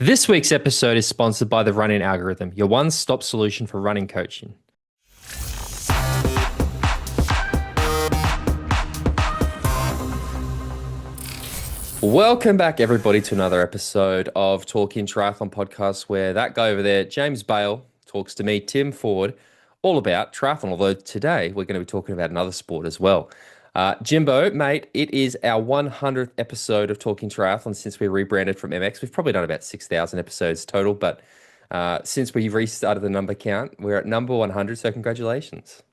This week's episode is sponsored by the Running Algorithm, your one-stop solution for running coaching. Welcome back, everybody, to another episode of Talking Triathlon Podcast, where that guy over there, James Bale, talks to me, Tim Ford, all about triathlon. Although today we're going to be talking about another sport as well. Jimbo, mate, it is our 100th episode of Talking Triathlon since we rebranded from MX. We've probably done about 6,000 episodes total, but since we've restarted the number count, we're at number 100, so congratulations.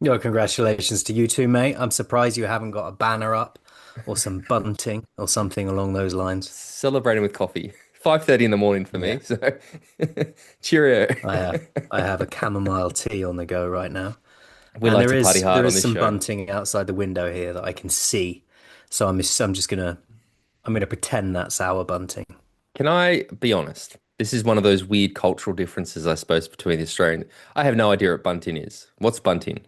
Yo, congratulations to you too, mate. I'm surprised you haven't got a banner up or some bunting or something along those lines. Celebrating with coffee. 5:30 in the morning for me, Yeah, so cheerio. I have. I have a chamomile tea on the go right now. We And like there to party is there hard on is this some show. bunting outside the window here that I can see. So I'm just gonna pretend that's our bunting. Can I be honest? This is one of those weird cultural differences, I suppose, between the Australian. I have no idea what bunting is. What's bunting?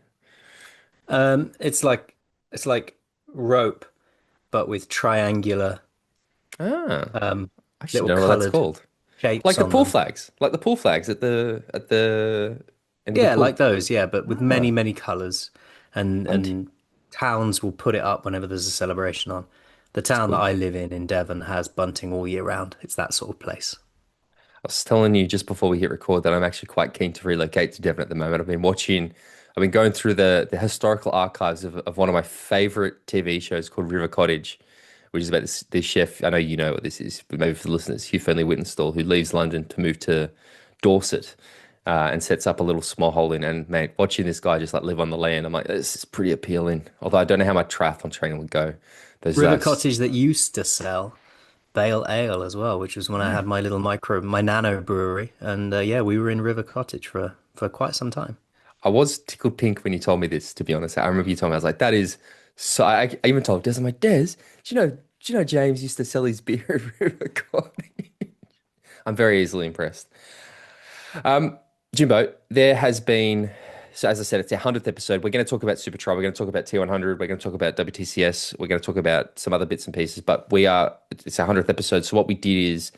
It's like rope, but with triangular Ah, um I should little know what that's coloured called. shapes on them. Like the pool flags at the end of the Yeah, pool. like those, yeah, but with Ah, many, many colors, and bunting. towns will put it up whenever there's a celebration on. The It's town that cool. I live in Devon has bunting all year round. It's that sort of place. I was telling you just before we hit record that I'm actually quite keen to relocate to Devon at the moment. I've been going through the historical archives of one of my favorite TV shows called River Cottage, which is about this chef. I know you know what this is, but maybe for the listeners, Hugh Fernley Whittenstall, who leaves London to move to Dorset and sets up a little small hole in. And mate, watching this guy just like live on the land, I'm like, this is pretty appealing. Although I don't know how my triathlon training would go. There's River Cottage that used to sell Bale Ale as well, which was when I yeah. had my nano brewery, and yeah, we were in River Cottage for quite some time. I was tickled pink when you told me this, to be honest. I remember you told me, I was like, that is so. I even told Des, I'm like, Des, do you know James used to sell his beer at River Cottage? I'm very easily impressed. Jimbo, there has been, so as I said, it's our 100th episode. We're going to talk about Supertri. We're going to talk about T100. We're going to talk about WTCS. We're going to talk about some other bits and pieces, but it's our 100th episode. So what we did is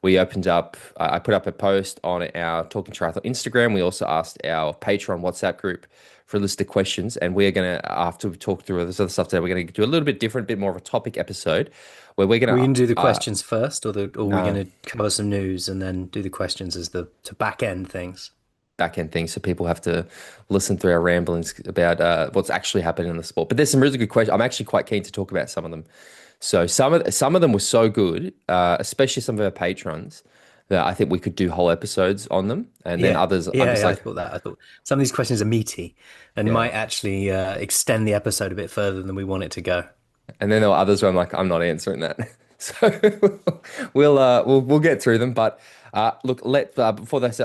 we opened up, I put up a post on our Talking Triathlon Instagram. We also asked our Patreon WhatsApp group for a list of questions. And we're going to, after we talk through all this other stuff today, we're going to do a little bit different, bit more of a topic episode where we're going We're to, going to do the questions first, or we're no, going to cover some news and then do the questions as the to back end things. back end things. So people have to listen through our ramblings about what's actually happening in the sport. But there's some really good questions. I'm actually quite keen to talk about some of them. So some of them were so good, especially some of our patrons, that I think we could do whole episodes on them. And then Yeah, others, I'm yeah, just yeah, I like, thought that. I thought some of these questions are meaty and yeah. might actually extend the episode a bit further than we want it to go. And then there were others where I'm like, I'm not answering that. So we'll get through them. But look, before that,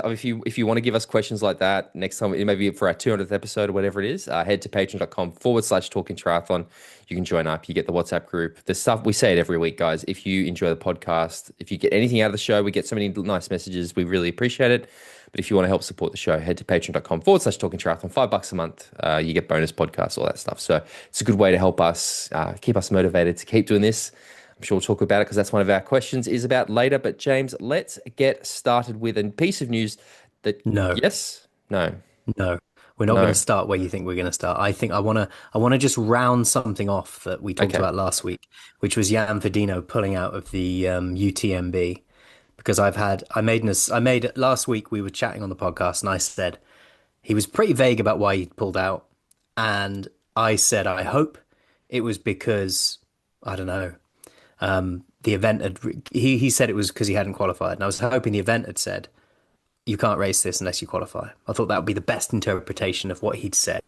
if you want to give us questions like that next time, maybe for our 200th episode or whatever it is, head to patreon.com/talking triathlon. You can join up. You get the WhatsApp group. The stuff we say it every week, guys. If you enjoy the podcast, if you get anything out of the show, we get so many nice messages. We really appreciate it. But if you want to help support the show, head to patreon.com/talking triathlon. $5 a month. You get bonus podcasts, all that stuff. So it's a good way to help us keep us motivated to keep doing this. I'm sure we'll talk about it because that's one of our questions is about later. But James, let's get started with a piece of news that No, yes, no, no, we're not going to no. start where you think we're going to start. I want to just round something off that we talked Okay. about last week, which was Jan Frodeno pulling out of the UTMB because I made it last week. We were chatting on the podcast, and I said he was pretty vague about why he pulled out, and I said I hope it was because I don't know. The event had he said it was because he hadn't qualified, and I was hoping the event had said you can't race this unless you qualify. I thought that would be the best interpretation of what he'd said.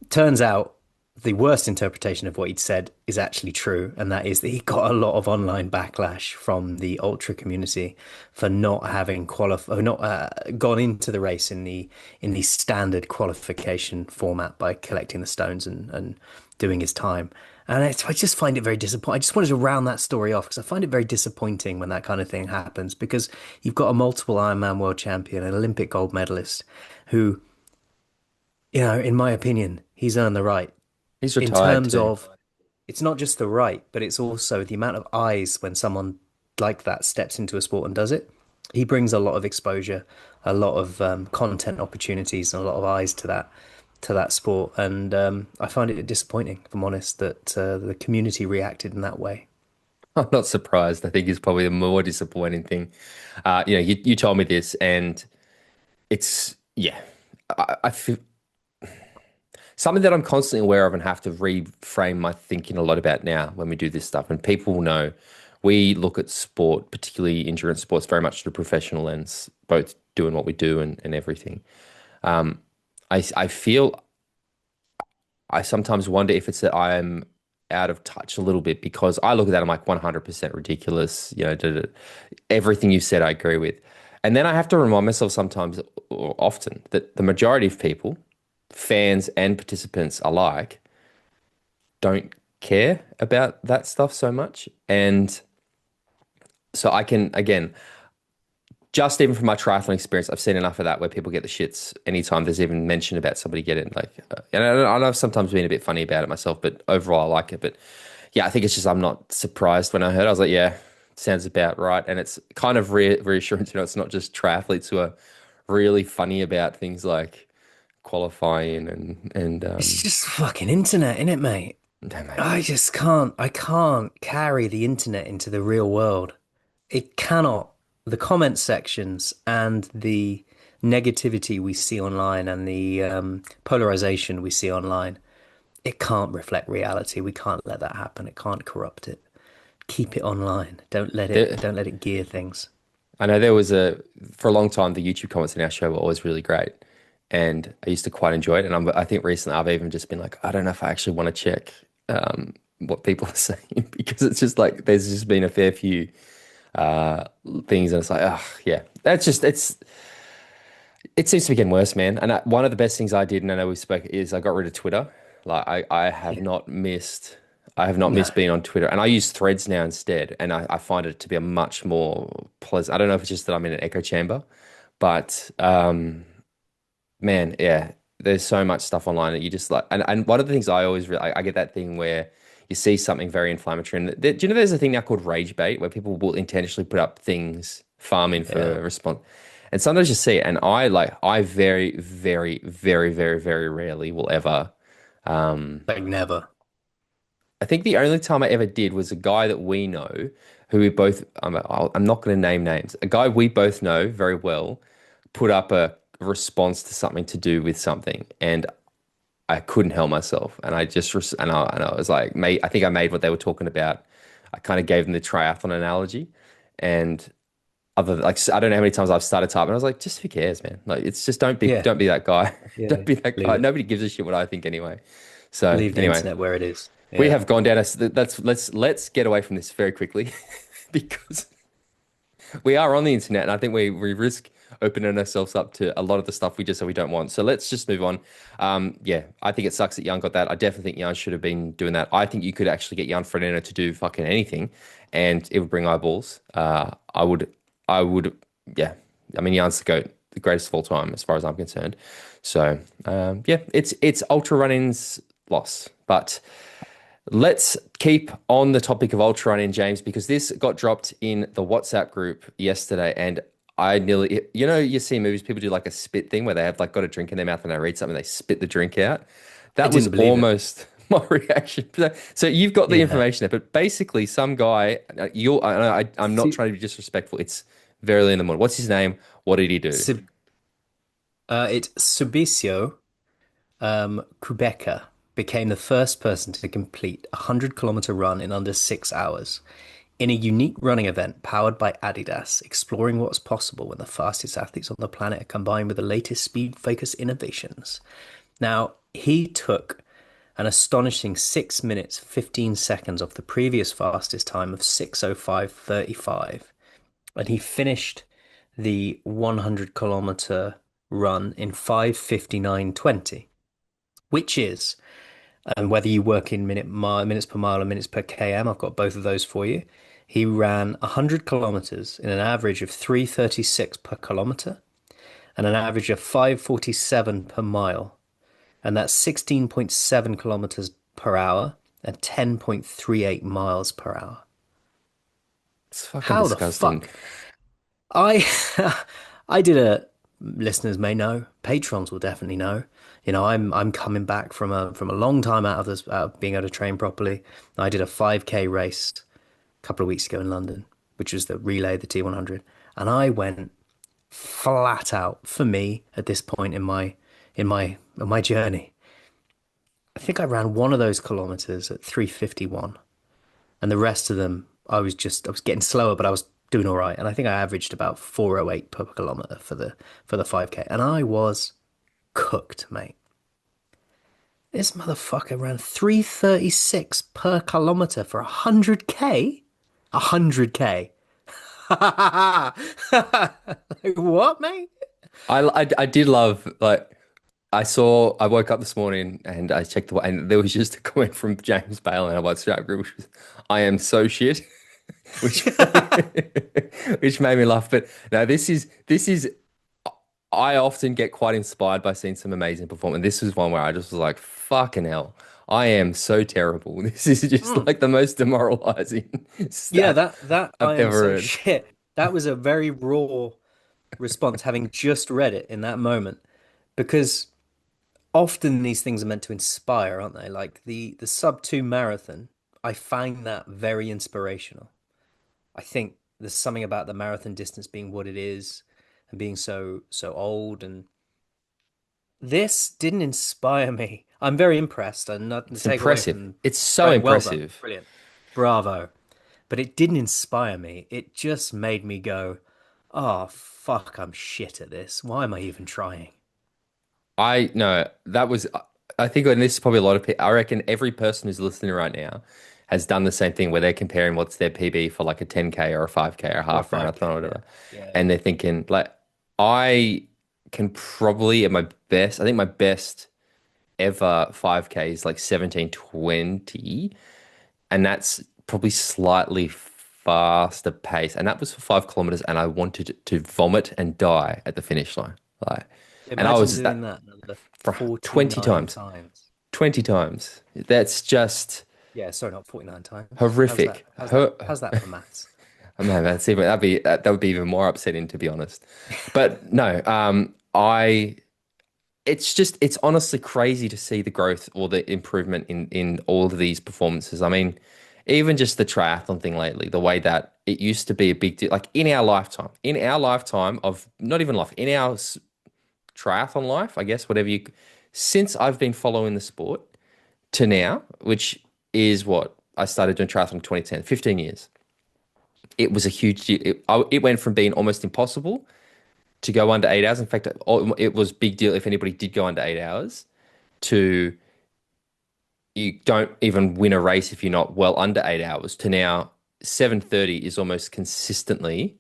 Turns out the worst interpretation of what he'd said is actually true, and that is that he got a lot of online backlash from the ultra community for not having qualified, not gone into the race in the standard qualification format by collecting the stones and doing his time. And I just find it very disappointing. I just wanted to round that story off because I find it very disappointing when that kind of thing happens because you've got a multiple Ironman world champion, an Olympic gold medalist, who, in my opinion, he's earned the right He's in retired terms too. of it's not just the right, but it's also the amount of eyes when someone like that steps into a sport and does it, he brings a lot of exposure, a lot of content opportunities, and a lot of eyes to that sport. And I find it disappointing, if I'm honest, that the community reacted in that way. I'm not surprised. I think is probably the more disappointing thing. You told me this, and it's yeah. I feel something that I'm constantly aware of and have to reframe my thinking a lot about now when we do this stuff. And people will know we look at sport, particularly endurance sports, very much through a professional lens, both doing what we do and everything. Um, I feel I sometimes wonder if it's that I'm out of touch a little bit because I look at that, I'm like 100% ridiculous. Everything you said, I agree with. And then I have to remind myself sometimes or often that the majority of people, fans and participants alike, don't care about that stuff so much. And so I can, again, just even from my triathlon experience, I've seen enough of that where people get the shits anytime there's even mention about somebody getting like, and I know I've sometimes been a bit funny about it myself, but overall I like it. But yeah, I think it's just I'm not surprised when I heard. I was like, yeah, sounds about right, and it's kind of reassurance. It's not just triathletes who are really funny about things like qualifying It's just fucking internet, innit, mate? damn mate. I can't carry the internet into the real world. It cannot. The comment sections and the negativity we see online and the polarization we see online, it can't reflect reality. We can't let that happen. It can't corrupt it. Keep it online. There, Don't let it gear things. I know for a long time the YouTube comments in our show were always really great, and I used to quite enjoy it. And I think recently I've even just been like, I don't know if I actually want to check what people are saying because it's just like there's just been a fair few uh, things, and it's like, oh yeah, it seems to be getting worse, man. And one of the best things I did, and I know we spoke, is I got rid of Twitter. Like I have Yeah. not missed. I have not No. missed being on Twitter, and I use Threads now instead. And I find it to be a much more pleasant. I don't know if it's just that I'm in an echo chamber, but man, yeah, there's so much stuff online that you just like. And one of the things I always I get that thing where you see something very inflammatory, and do you know there's a thing now called rage bait where people will intentionally put up things farming for Yeah. a response. And sometimes you see it, and I very, very, very, very, very rarely will ever. Um, Like never. I think the only time I ever did was a guy that we know, who we both. I'm not going to name names. A guy we both know very well put up a response to something to do with something, and I couldn't help myself, and I just and I was like, mate, I think I made what they were talking about. I kind of gave them the triathlon analogy, and other like I don't know how many times I've started typing. I was like, just who cares, man? Like it's just Yeah. don't be that guy. Yeah. Don't be that Leave guy. it. Nobody gives a shit what I think anyway. So Leave the anyway, internet where it is. we Yeah. have gone down. Let's get away from this very quickly because we are on the internet, and I think we risk opening ourselves up to a lot of the stuff we just said we don't want. So let's just move on. Yeah, I think it sucks that Jan got that. I definitely think Jan should have been doing that. I think you could actually get Jan Frodeno to do fucking anything, and it would bring eyeballs. I would, yeah. I mean, Jan's the goat, the greatest of all time, as far as I'm concerned. So, yeah, it's ultra running's loss, but. Let's keep on the topic of ultra running, James, because this got dropped in the WhatsApp group yesterday, and I nearly, you see movies, people do like a spit thing where they have like got a drink in their mouth and they read something, they spit the drink out. I That was didn't believe it. almost my reaction. So you've got the Yeah. information there, but basically, some guy, I'm not See, trying to be disrespectful. It's very early in the morning. What's his name? What did he do? Sub it's Subisio Kubheka became the first person to complete a 100-kilometer run in under 6 hours in a unique running event powered by Adidas, exploring what's possible when the fastest athletes on the planet are combined with the latest speed-focused innovations. Now, he took an astonishing 6 minutes 15 seconds off the previous fastest time of 6:05:35, and he finished the 100-kilometer run in 5:59:20, which is, and whether you work in minutes per mile or minutes per km, I've got both of those for you. He ran 100 kilometers in an average of 3:36 per kilometer and an average of 5:47 per mile. And that's 16.7 kilometers per hour and 10.38 miles per hour. It's fucking How the disgusting. fuck? I I did a listeners may know, patrons will definitely know. I'm coming back from a long time out of this out of being able to train properly. I did a 5K race a couple of weeks ago in London, which was the relay, the T100, and I went flat out for me at this point in my journey. I think I ran one of those kilometers at 3:51, and the rest of them I was getting slower, but I was doing all right. And I think I averaged about 4:08 per kilometer for the 5K, and I was cooked, mate. This motherfucker ran 3:36 per kilometer for 100K. 100K. Like, what, mate? I did love like I woke up this morning and I checked the and there was just a comment from James Bale and I was chat group, which was, I am so shit, which which made me laugh. But no, this is I often get quite inspired by seeing some amazing performance. This was one where I just was like, fucking hell, I am so terrible. This is just Mm. like the most demoralizing Yeah, stat that I I've am ever so heard. shit. That was a very raw response, having just read it in that moment, because often these things are meant to inspire, aren't they? Like the sub two marathon, I find that very inspirational. I think there's something about the marathon distance being what it is and being so old, and this didn't inspire me. I'm very impressed, and not to It's take away impressive. from It's so great, well done, impressive. brilliant, bravo. But it didn't inspire me. It just made me go, "Oh fuck, I'm shit at this. Why am I even trying?" I no, that was I think, and this is probably a lot of people. I reckon every person who's listening right now has done the same thing where they're comparing what's their PB for like a 10K or a 5K or a Or a half marathon 5K, or yeah, whatever. yeah, And yeah. they're thinking like I can probably at my best, I think my best ever 5K is like 17:20, and that's probably slightly faster pace. And that was for 5 kilometers, and I wanted to vomit and die at the finish line. Like, and I Imagine was doing that that another for 20 49 times. times. 20 times. That's just Yeah, sorry, not 49 times. How's that? horrific. How's that? How's that for maths? Oh, man, that would be even more upsetting to be honest. But no, I it's honestly crazy to see the growth or the improvement in all of these performances. I mean, even just the triathlon thing lately, the way that it used to be a big deal, like in our lifetime of not even life, in our triathlon life, I guess, whatever you, since I've been following the sport to now, which is what I started doing triathlon in 2010, 15 years. It was a huge deal. It went from being almost impossible to go under 8 hours. In fact, it was big deal if anybody did go under 8 hours to you don't even win a race if you're not well under 8 hours to now 7:30 is almost consistently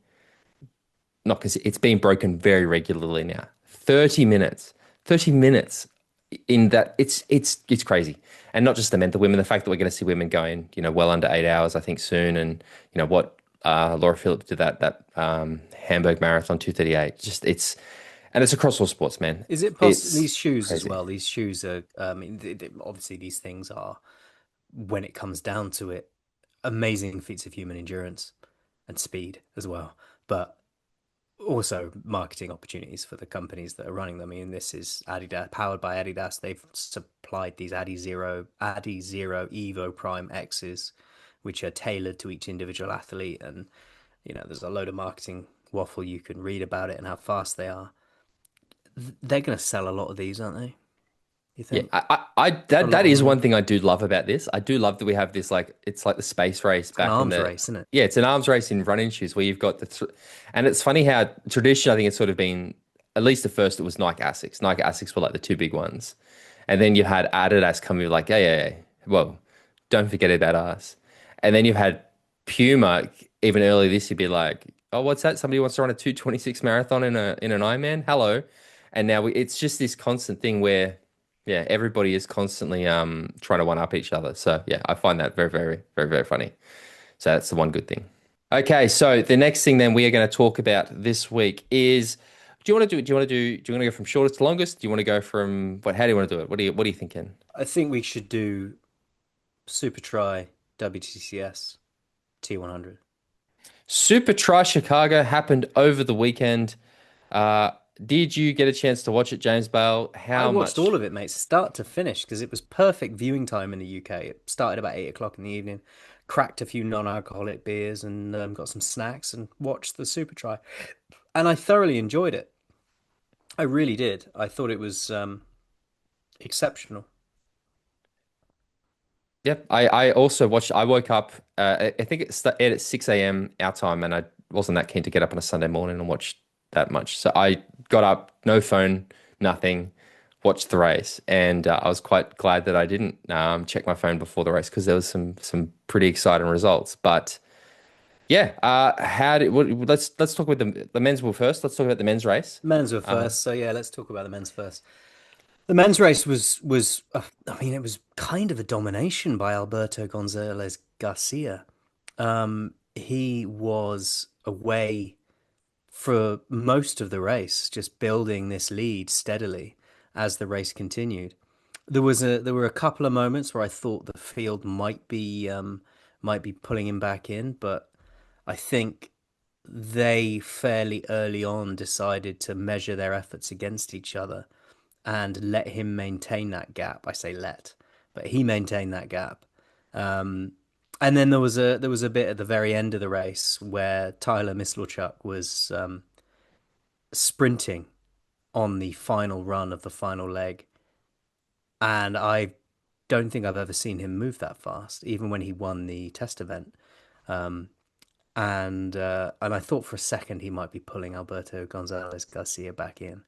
not it's being broken very regularly now. 30 minutes in that it's crazy. And not just the men, the women, the fact that we're going to see women going, well under 8 hours, I think soon. And what Laura Phillips did that Hamburg Marathon 2:38. Just and it's across all sports, man. Is it possible It's these shoes as crazy. well? These shoes are, I mean, obviously these things are, when it comes down to it, amazing feats of human endurance and speed as well. But also marketing opportunities for the companies that are running them. I mean, this is Adidas, powered by Adidas. They've supplied these Adi Zero Evo Prime X's, which are tailored to each individual athlete. And, there's a load of marketing waffle you can read about it and how fast they are. They're going to sell a lot of these, aren't they? You Yeah, think? A that lot of is one money. thing I do love about this. I do love that we have this like it's like the space race It's an back in arms the race, isn't it? yeah, it's an arms race in running shoes where you've got and it's funny how tradition I think it's sort of been at least the first it was Nike Asics. Nike Asics were like the two big ones, and then you had Adidas come in like yeah, well, don't forget about us, and then you've had Puma even earlier this year be like oh what's that somebody wants to run a 2:26 marathon in an Ironman hello, and now it's just this constant thing where. Yeah, everybody is constantly trying to one up each other. So yeah, I find that very, very, very, very funny. So that's the one good thing. Okay, so the next thing then we are going to talk about this week is do you want to go from shortest to longest? Do you want to go from how do you want to do it? What are you thinking? I think we should do Supertri WTCS T100. Supertri Chicago happened over the weekend. Uh, did you get a chance to watch it, James Bale? I How watched much? all of it, mate, start to finish, because it was perfect viewing time in the UK. It started about 8 o'clock in the evening, cracked a few non-alcoholic beers, and got some snacks and watched the Super Try. And I thoroughly enjoyed it. I really did. I thought it was exceptional. Yep. I also watched. I woke up. I think it started at 6 a.m. our time, and I wasn't that keen to get up on a Sunday morning and watch that much. So I got up, no phone, nothing, watched the race, and I was quite glad that I didn't check my phone before the race because there was some pretty exciting results. But yeah, let's talk about the men's were first. Let's talk about the men's race. Men's were Uh, first, so yeah, let's talk about the men's first. The men's race was I mean, it was kind of a domination by Alberto Gonzalez Garcia. He was away for most of the race, just building this lead steadily as the race continued. There were a couple of moments where I thought the field might be pulling him back in, but I think they fairly early on decided to measure their efforts against each other and let him maintain that gap. I say let, but he maintained that gap. Um, and then there was a bit at the very end of the race where Tyler Mislawchuk was sprinting on the final run of the final leg, and I don't think I've ever seen him move that fast, even when he won the test event. Um, and I thought for a second he might be pulling Alberto Gonzalez Garcia back in,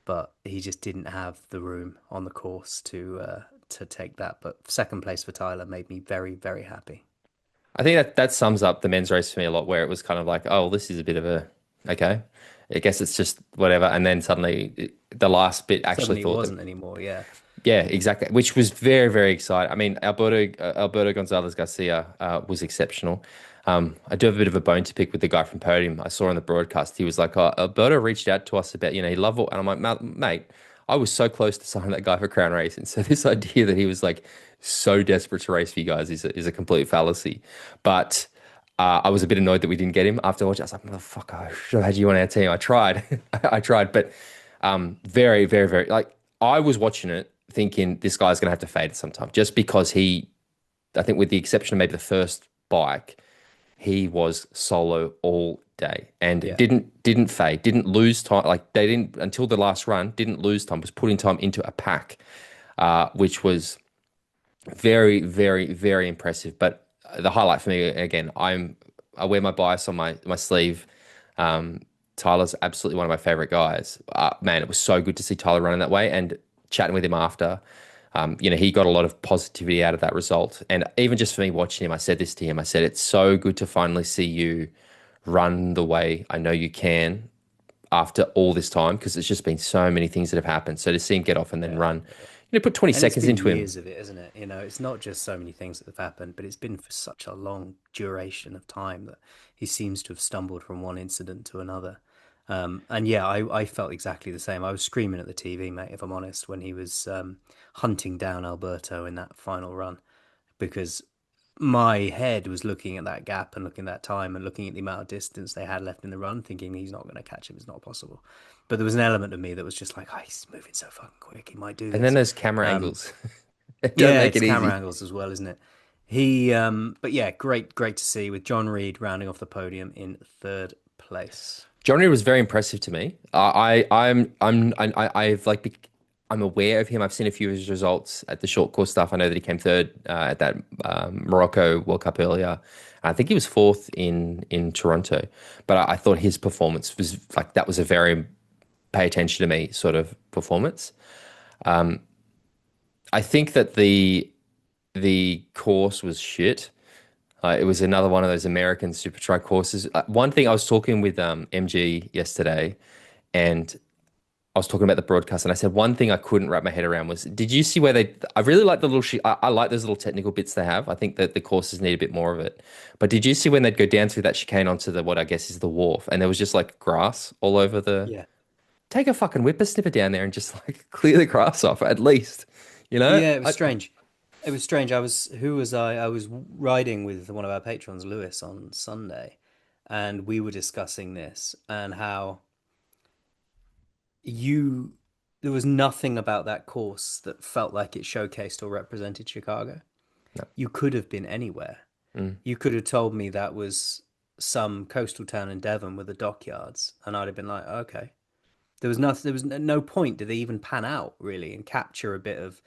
but he just didn't have the room on the course to take that. But second place for Tyler made me very, very happy. I think that sums up the men's race for me a lot, where it was kind of like, oh, this is a bit of a okay. I guess it's just whatever, and then suddenly the last bit actually Suddenly it thought that. wasn't anymore. Yeah, Yeah, exactly. Which was very, very exciting. I mean, Alberto Gonzalez Garcia was exceptional. I do have a bit of a bone to pick with the guy from Podium. I saw on the broadcast. He was like, "Oh, Alberto reached out to us about, he loved it," and I'm like, Mate, I was so close to signing that guy for Crown Racing." So this idea that he was like so desperate to race for you guys is a complete fallacy. But I was a bit annoyed that we didn't get him after watching. I was like, "Motherfucker, I should have had you on our team." I tried, I tried, but very, very, very like I was watching it thinking this guy's going to have to fade at some time just because I think with the exception of maybe the first bike, he was solo all day and yeah. didn't fade, didn't lose time. Like they didn't until the last run, didn't lose time, was putting time into a pack, which was very, very, very impressive. But the highlight for me, again, I wear my bias on my sleeve. Um, Tyler's absolutely one of my favorite guys. Man, it was so good to see Tyler running that way and chatting with him after. He got a lot of positivity out of that result. And even just for me watching him, I said this to him. I said, it's so good to finally see you run the way I know you can after all this time because it's just been so many things that have happened. So to see him get off and then run, put 20 And it's seconds been into him. years of it, isn't it? You know, it's not just so many things that have happened, but it's been for such a long duration of time that he seems to have stumbled from one incident to another. And yeah, I felt exactly the same. I was screaming at the TV, mate, if I'm honest, when he was hunting down Alberto in that final run, because my head was looking at that gap and looking at that time and looking at the amount of distance they had left in the run, thinking he's not going to catch him. It's not possible. But there was an element of me that was just like, oh, he's moving so fucking quick. He might do And then this. there's camera Um, angles. It don't yeah, make it's it camera easy. angles as well, isn't it? But yeah, great to see with John Reed rounding off the podium in third place. Johnny was very impressive to me. I've like I'm aware of him. I've seen a few of his results at the short course stuff. I know that he came third at that Morocco World Cup earlier. I think he was fourth in Toronto. But I thought his performance was like that was a very pay attention to me sort of performance. I think that the course was shit. It was another one of those American super tri courses. One thing I was talking with MG yesterday, and I was talking about the broadcast, and I said one thing I couldn't wrap my head around was, did you see where they? I really like the little. I like those little technical bits they have. I think that the courses need a bit more of it. But did you see when they'd go down through that chicane onto the what I guess is the wharf, and there was just like grass all over the. Yeah. Take a fucking whippersnipper down there and just like clear the grass off at least. You know, Yeah, it was strange. It was strange. Who was I? I was riding with one of our patrons, Lewis, on Sunday, and we were discussing this and how you there was nothing about that course that felt like it showcased or represented Chicago. No. You could have been anywhere. Mm. You could have told me that was some coastal town in Devon with the dockyards, and I'd have been like, okay. There was nothing. There was no point. Did they even pan out really and capture a bit of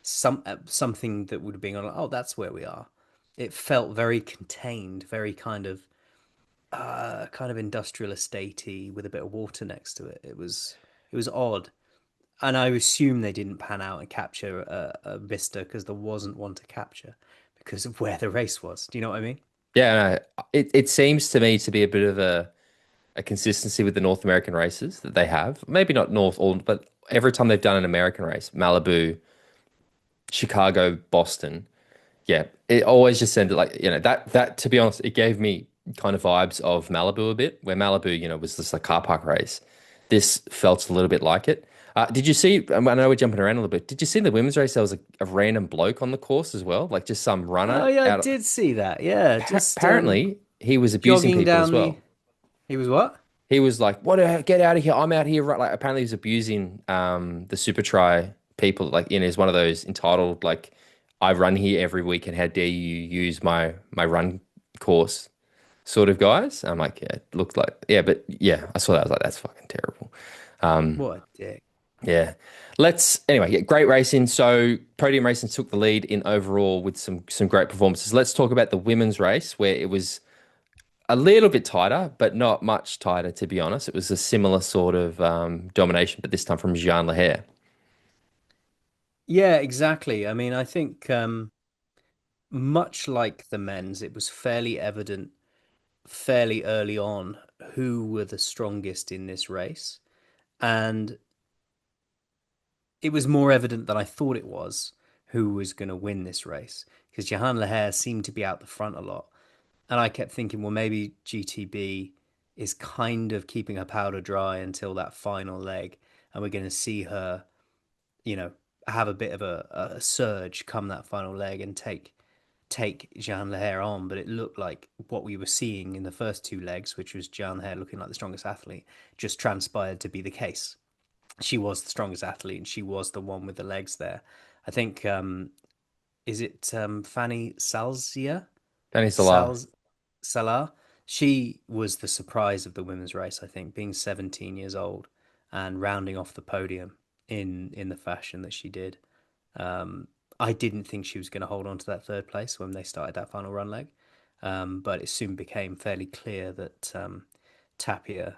something that would have been like, oh, that's where we are. It felt very contained, very kind of industrial estatey with a bit of water next to it. It was odd, and I assume they didn't pan out and capture a vista because there wasn't one to capture because of where the race was. Do you know what I mean? Yeah, no, it seems to me to be a bit of a consistency with the North American races that they have. Maybe not North all, but every time they've done an American race, Malibu, Chicago, Boston, yeah, it always just sounded like, that to be honest, it gave me kind of vibes of Malibu a bit, where Malibu, was just a car park race. This felt a little bit like it. Did you see? I know we're jumping around a little bit. Did you see the women's race? There was a random bloke on the course as well, like just some Oh runner yeah, I out. did see that. Yeah, just Apparently, he was abusing jogging people as down the. well. He was what? He was like, "What? Get out of here! I'm out here!" Right? Like, apparently, he was abusing the Supertri people. Like, he's one of those entitled, like, "I run here every week, and how dare you use my run course?" sort of guys. I'm like, yeah, it looked like, yeah, but yeah, I saw that. I was like, that's fucking terrible. What a dick. Yeah. Anyway, yeah, great racing. So podium racing took the lead in overall with some great performances. Let's talk about the women's race where it was a little bit tighter, but not much tighter, to be honest. It was a similar sort of domination, but this time from Jeanne Lehair. Yeah, exactly. I mean, I think much like the men's, it was fairly evident fairly early on who were the strongest in this race. And it was more evident than I thought it was who was going to win this race because Jeanne Lehair seemed to be out the front a lot. And I kept thinking, well, maybe GTB is kind of keeping her powder dry until that final leg. And we're going to see her, you know, have a bit of a surge come that final leg and take Jeanne Lehair on. But it looked like what we were seeing in the first two legs, which was Jeanne Lehair looking like the strongest athlete, just transpired to be the case. She was the strongest athlete and she was the one with the legs there. I think is it Fanny Salzia? Danny Salah. Salz Salah? She was the surprise of the women's race, I think, being 17 years old and rounding off the podium in the fashion that she did. I didn't think she was going to hold on to that third place when they started that final run leg, but it soon became fairly clear that Tapia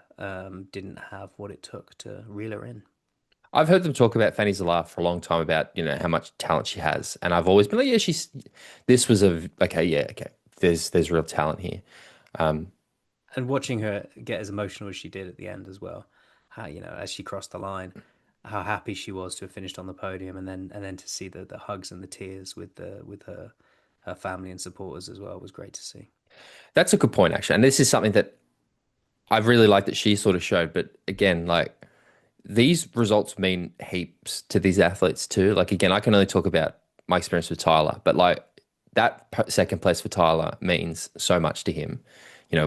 didn't have what it took to reel her in. I've heard them talk about Fanny Salah for a long time about, how much talent she has. And I've always been like, yeah, this was okay, yeah, okay. There's real talent here. Um, And watching her get as emotional as she did at the end as well, how as she crossed the line, how happy she was to have finished on the podium, and then to see the hugs and the tears with her family and supporters as well was great to see. that's a good point, actually. And this is something that I really like that she sort of showed. But again, like these results mean heaps to these athletes too. Like again, I can only talk about my experience with Tyler, but like that second place for Tyler means so much to him.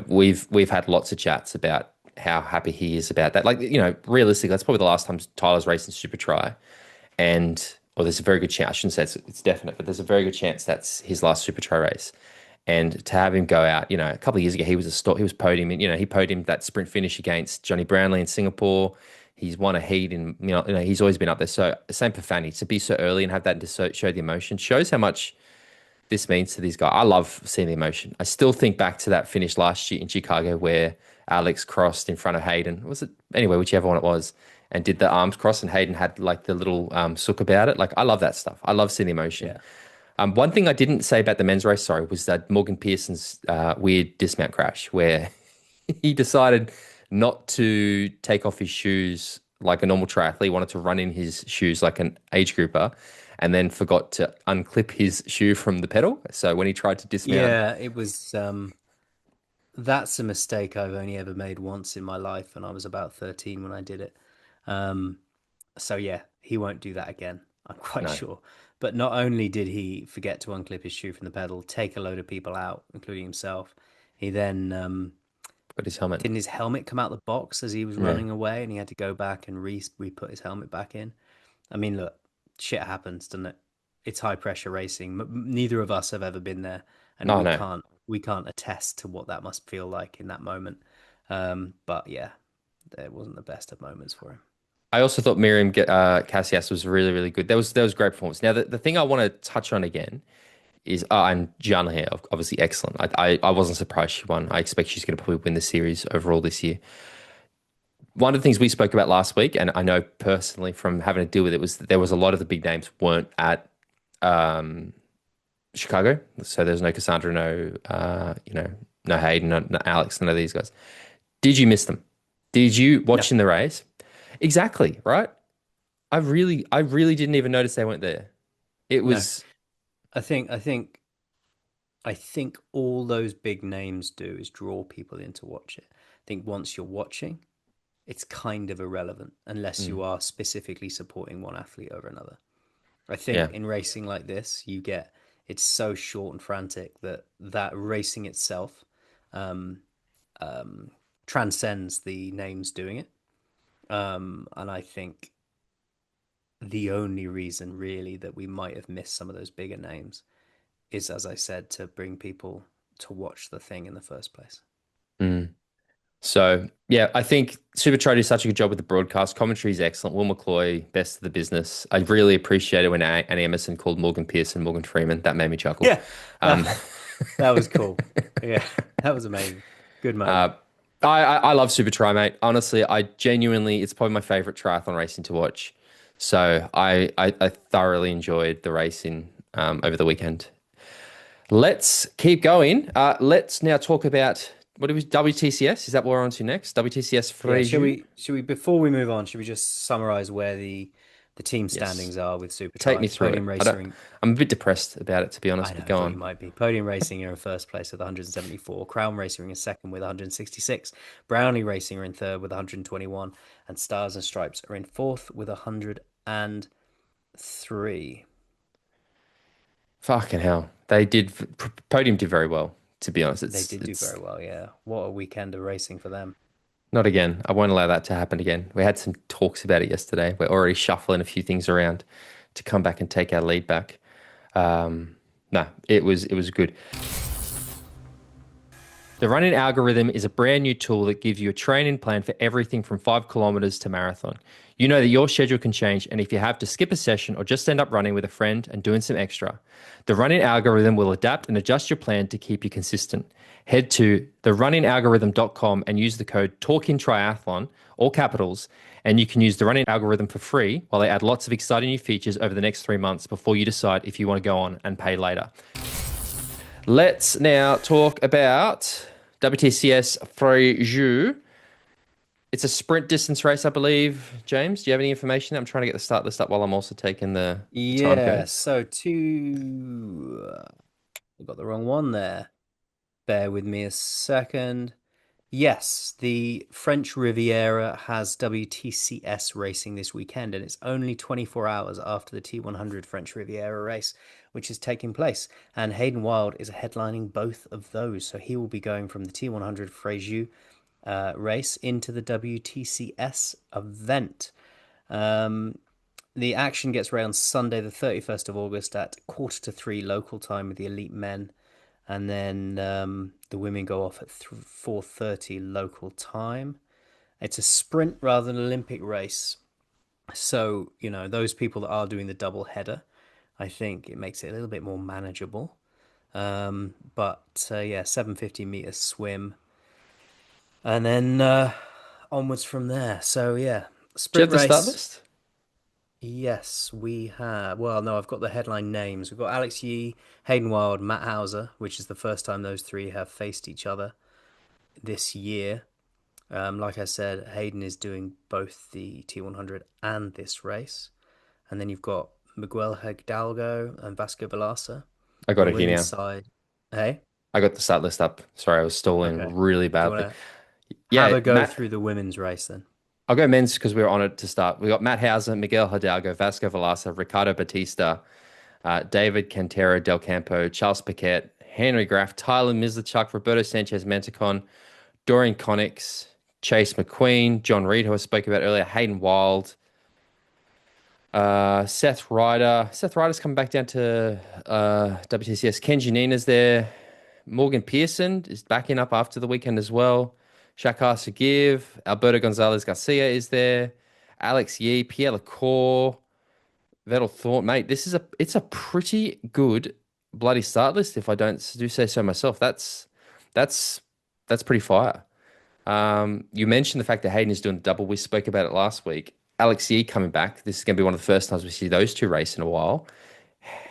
We've had lots of chats about how happy he is about that. Like, realistically, that's probably the last time Tyler's racing Super Try. Or there's a very good chance, I shouldn't say it's definite, but there's a very good chance that's his last Super Try race. And to have him go out, a couple of years ago, he was he was podium, he podiumed that sprint finish against Johnny Brownlee in Singapore. He's won a heat and, he's always been up there. So same for Fanny, to be so early and have that and to show the emotion shows how much this means to these guys. I love seeing the emotion. I still think back to that finish last year in Chicago where Alex crossed in front of Hayden. Was it anyway, whichever one it was, and did the arms cross, and Hayden had like the little sook about it. Like I love that stuff. I love seeing the emotion. Yeah. One thing I didn't say about the men's race, sorry, was that Morgan Pearson's weird dismount crash where he decided not to take off his shoes like a normal triathlete. He wanted to run in his shoes like an age grouper and then forgot to unclip his shoe from the pedal. So when he tried to dismount, Yeah, it was that's a mistake I've only ever made once in my life, and I was about 13 when I did it. Um, so yeah, he won't do that again, I'm quite no. sure. But not only did he forget to unclip his shoe from the pedal, take a load of people out, including himself, he then Got his helmet. Didn't his helmet come out the box as he was Yeah. running away, and he had to go back and re-put his helmet back in? I mean, look, shit happens, doesn't it? It's high pressure racing. Neither of us have ever been there, and No, no. we can't attest to what that must feel like in that moment. But yeah, it wasn't the best of moments for him. I also thought Miriam Cassias was really, really good. There was great performance. Now, the thing I want to touch on again is, and Jeanne Lehair, obviously excellent. I wasn't surprised she won. I expect she's going to probably win the series overall this year. One of the things we spoke about last week, and I know personally from having to deal with it, was that there was a lot of the big names weren't at Chicago. So there's no Cassandra, no Hayden, no Alex, none of these guys. Did you miss them? Did you No, watching the race? Exactly, right? I really didn't even notice they weren't there. It no. was, I think, I think, I think all those big names do is draw people in to watch it. I think once you're watching, it's kind of irrelevant unless mm, you are specifically supporting one athlete over another. I think yeah. in racing like this, it's so short and frantic that racing itself um, um, transcends the names doing it. And I think the only reason really that we might have missed some of those bigger names is, as I said, to bring people to watch the thing in the first place. Mm. So yeah, I think Supertri did such a good job with the broadcast. Commentary is excellent. Will McCloy, best of the business. I really appreciated when Annie Emerson called Morgan Pearson Morgan Freeman. That made me chuckle. Yeah, Um, that was cool. Yeah, that was amazing. Good uh, moment. I love Supertri, mate. Honestly, I genuinely, it's probably my favorite triathlon racing to watch. So I thoroughly enjoyed the racing over the weekend. Let's keep going. Let's now talk about what it was WTCS. Is that what we're on to next? WTCS Yeah, Frejus? should we before we move on, should we just summarize where the team Yes. standings are with Take me Supertri? through it. Podium racing. I'm a bit depressed about it, to be I honest, know, but I go thought you on. might be. Podium Racing are in first place with 174. Crown Racing are in second with 166. Brownlee Racing are in third with 121. And Stars and Stripes are in fourth with 103. Fucking hell. Podium did very well, to be honest. They It's did do it's very well, yeah. What a weekend of racing for them. not again. I won't allow that to happen again. We had some talks about it yesterday. We're already shuffling a few things around to come back and take our lead back. No, it was good. The running algorithm is a brand new tool that gives you a training plan for everything from 5 kilometers to marathon. You know that your schedule can change, and if you have to skip a session or just end up running with a friend and doing some extra, the running algorithm will adapt and adjust your plan to keep you consistent. Head to therunningalgorithm.com and use the code TalkingTriathlon, all capitals, and you can use the running algorithm for free while they add lots of exciting new features over the next 3 months before you decide if you want to go on and pay later. Let's now talk about WTCS Frejus. It's a sprint distance race, I believe. James, do you have any information? I'm trying to get the start list up while I'm also taking the time Yeah, code. so I got the wrong one there. Bear with me a second. Yes, the French Riviera has WTCS racing this weekend, and it's only 24 hours after the T100 French Riviera race, which is taking place. And Hayden Wilde is headlining both of those, so he will be going from the T100 Frejus race into the WTCS event. Um, the action gets right on Sunday, the 31st of August at 2:45 local time with the elite men, and then the women go off at 4:30 local time. It's a sprint rather than an Olympic race. So, those people that are doing the double header, I think it makes it a little bit more manageable. But yeah, 750 meter swim, and then onwards from there. So yeah, Do you sprint have the start race. list? Yes, we have. Well, no, I've got the headline names. We've got Alex Yee, Hayden Wilde, Matt Hauser, which is the first time those three have faced each other this year. Like I said, Hayden is doing both the T100 and this race. And then you've got Miguel Hidalgo and Vasco Balasa I on got the it here women's now. side. Hey, I got the start list up. Sorry, I was stalling okay. really Do you badly. want to have Yeah, a go Matt. through the women's race then? I'll go men's because we were on it to start. We got Matt Hauser, Miguel Hidalgo, Vasco Valasa, Ricardo Batista, David Cantero Del Campo, Charles Piquet, Henry Graff, Tyler Mislawchuk, Roberto Sanchez Mantecon, Dorian Connix, Chase McQueen, John Reed, who I spoke about earlier, Hayden Wilde, Seth Ryder. Seth Ryder's coming back down to WTCS. Ken Janina's there. Morgan Pearson is backing up after the weekend as well. Shakar Sagiv, Alberto Gonzalez Garcia is there. Alex Yee, Pierre Lacour, Vettel Thornton. Mate, it's a pretty good bloody start list if I don't do say so myself. That's that's pretty fire. You mentioned the fact that Hayden is doing the double. We spoke about it last week. Alex Yee coming back. This is going to be one of the first times we see those two race in a while.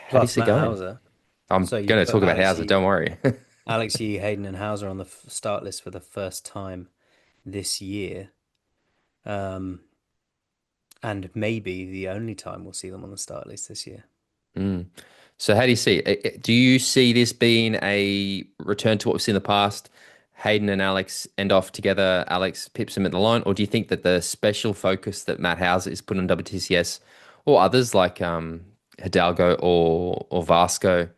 How do you Plus see it Matt going? Hauser. I'm So you've going to put talk about Hauser. Don't worry. Alex Yee, Hayden, and Hauser on the start list for the first time this year, um, and maybe the only time we'll see them on the start list this year. Mm. So how do you see it? Do you see this being a return to what we've seen in the past? Hayden and Alex end off together. Alex pips him at the line, or do you think that the special focus that Matt Hauser is putting on WTCS or others like Hidalgo or Vasco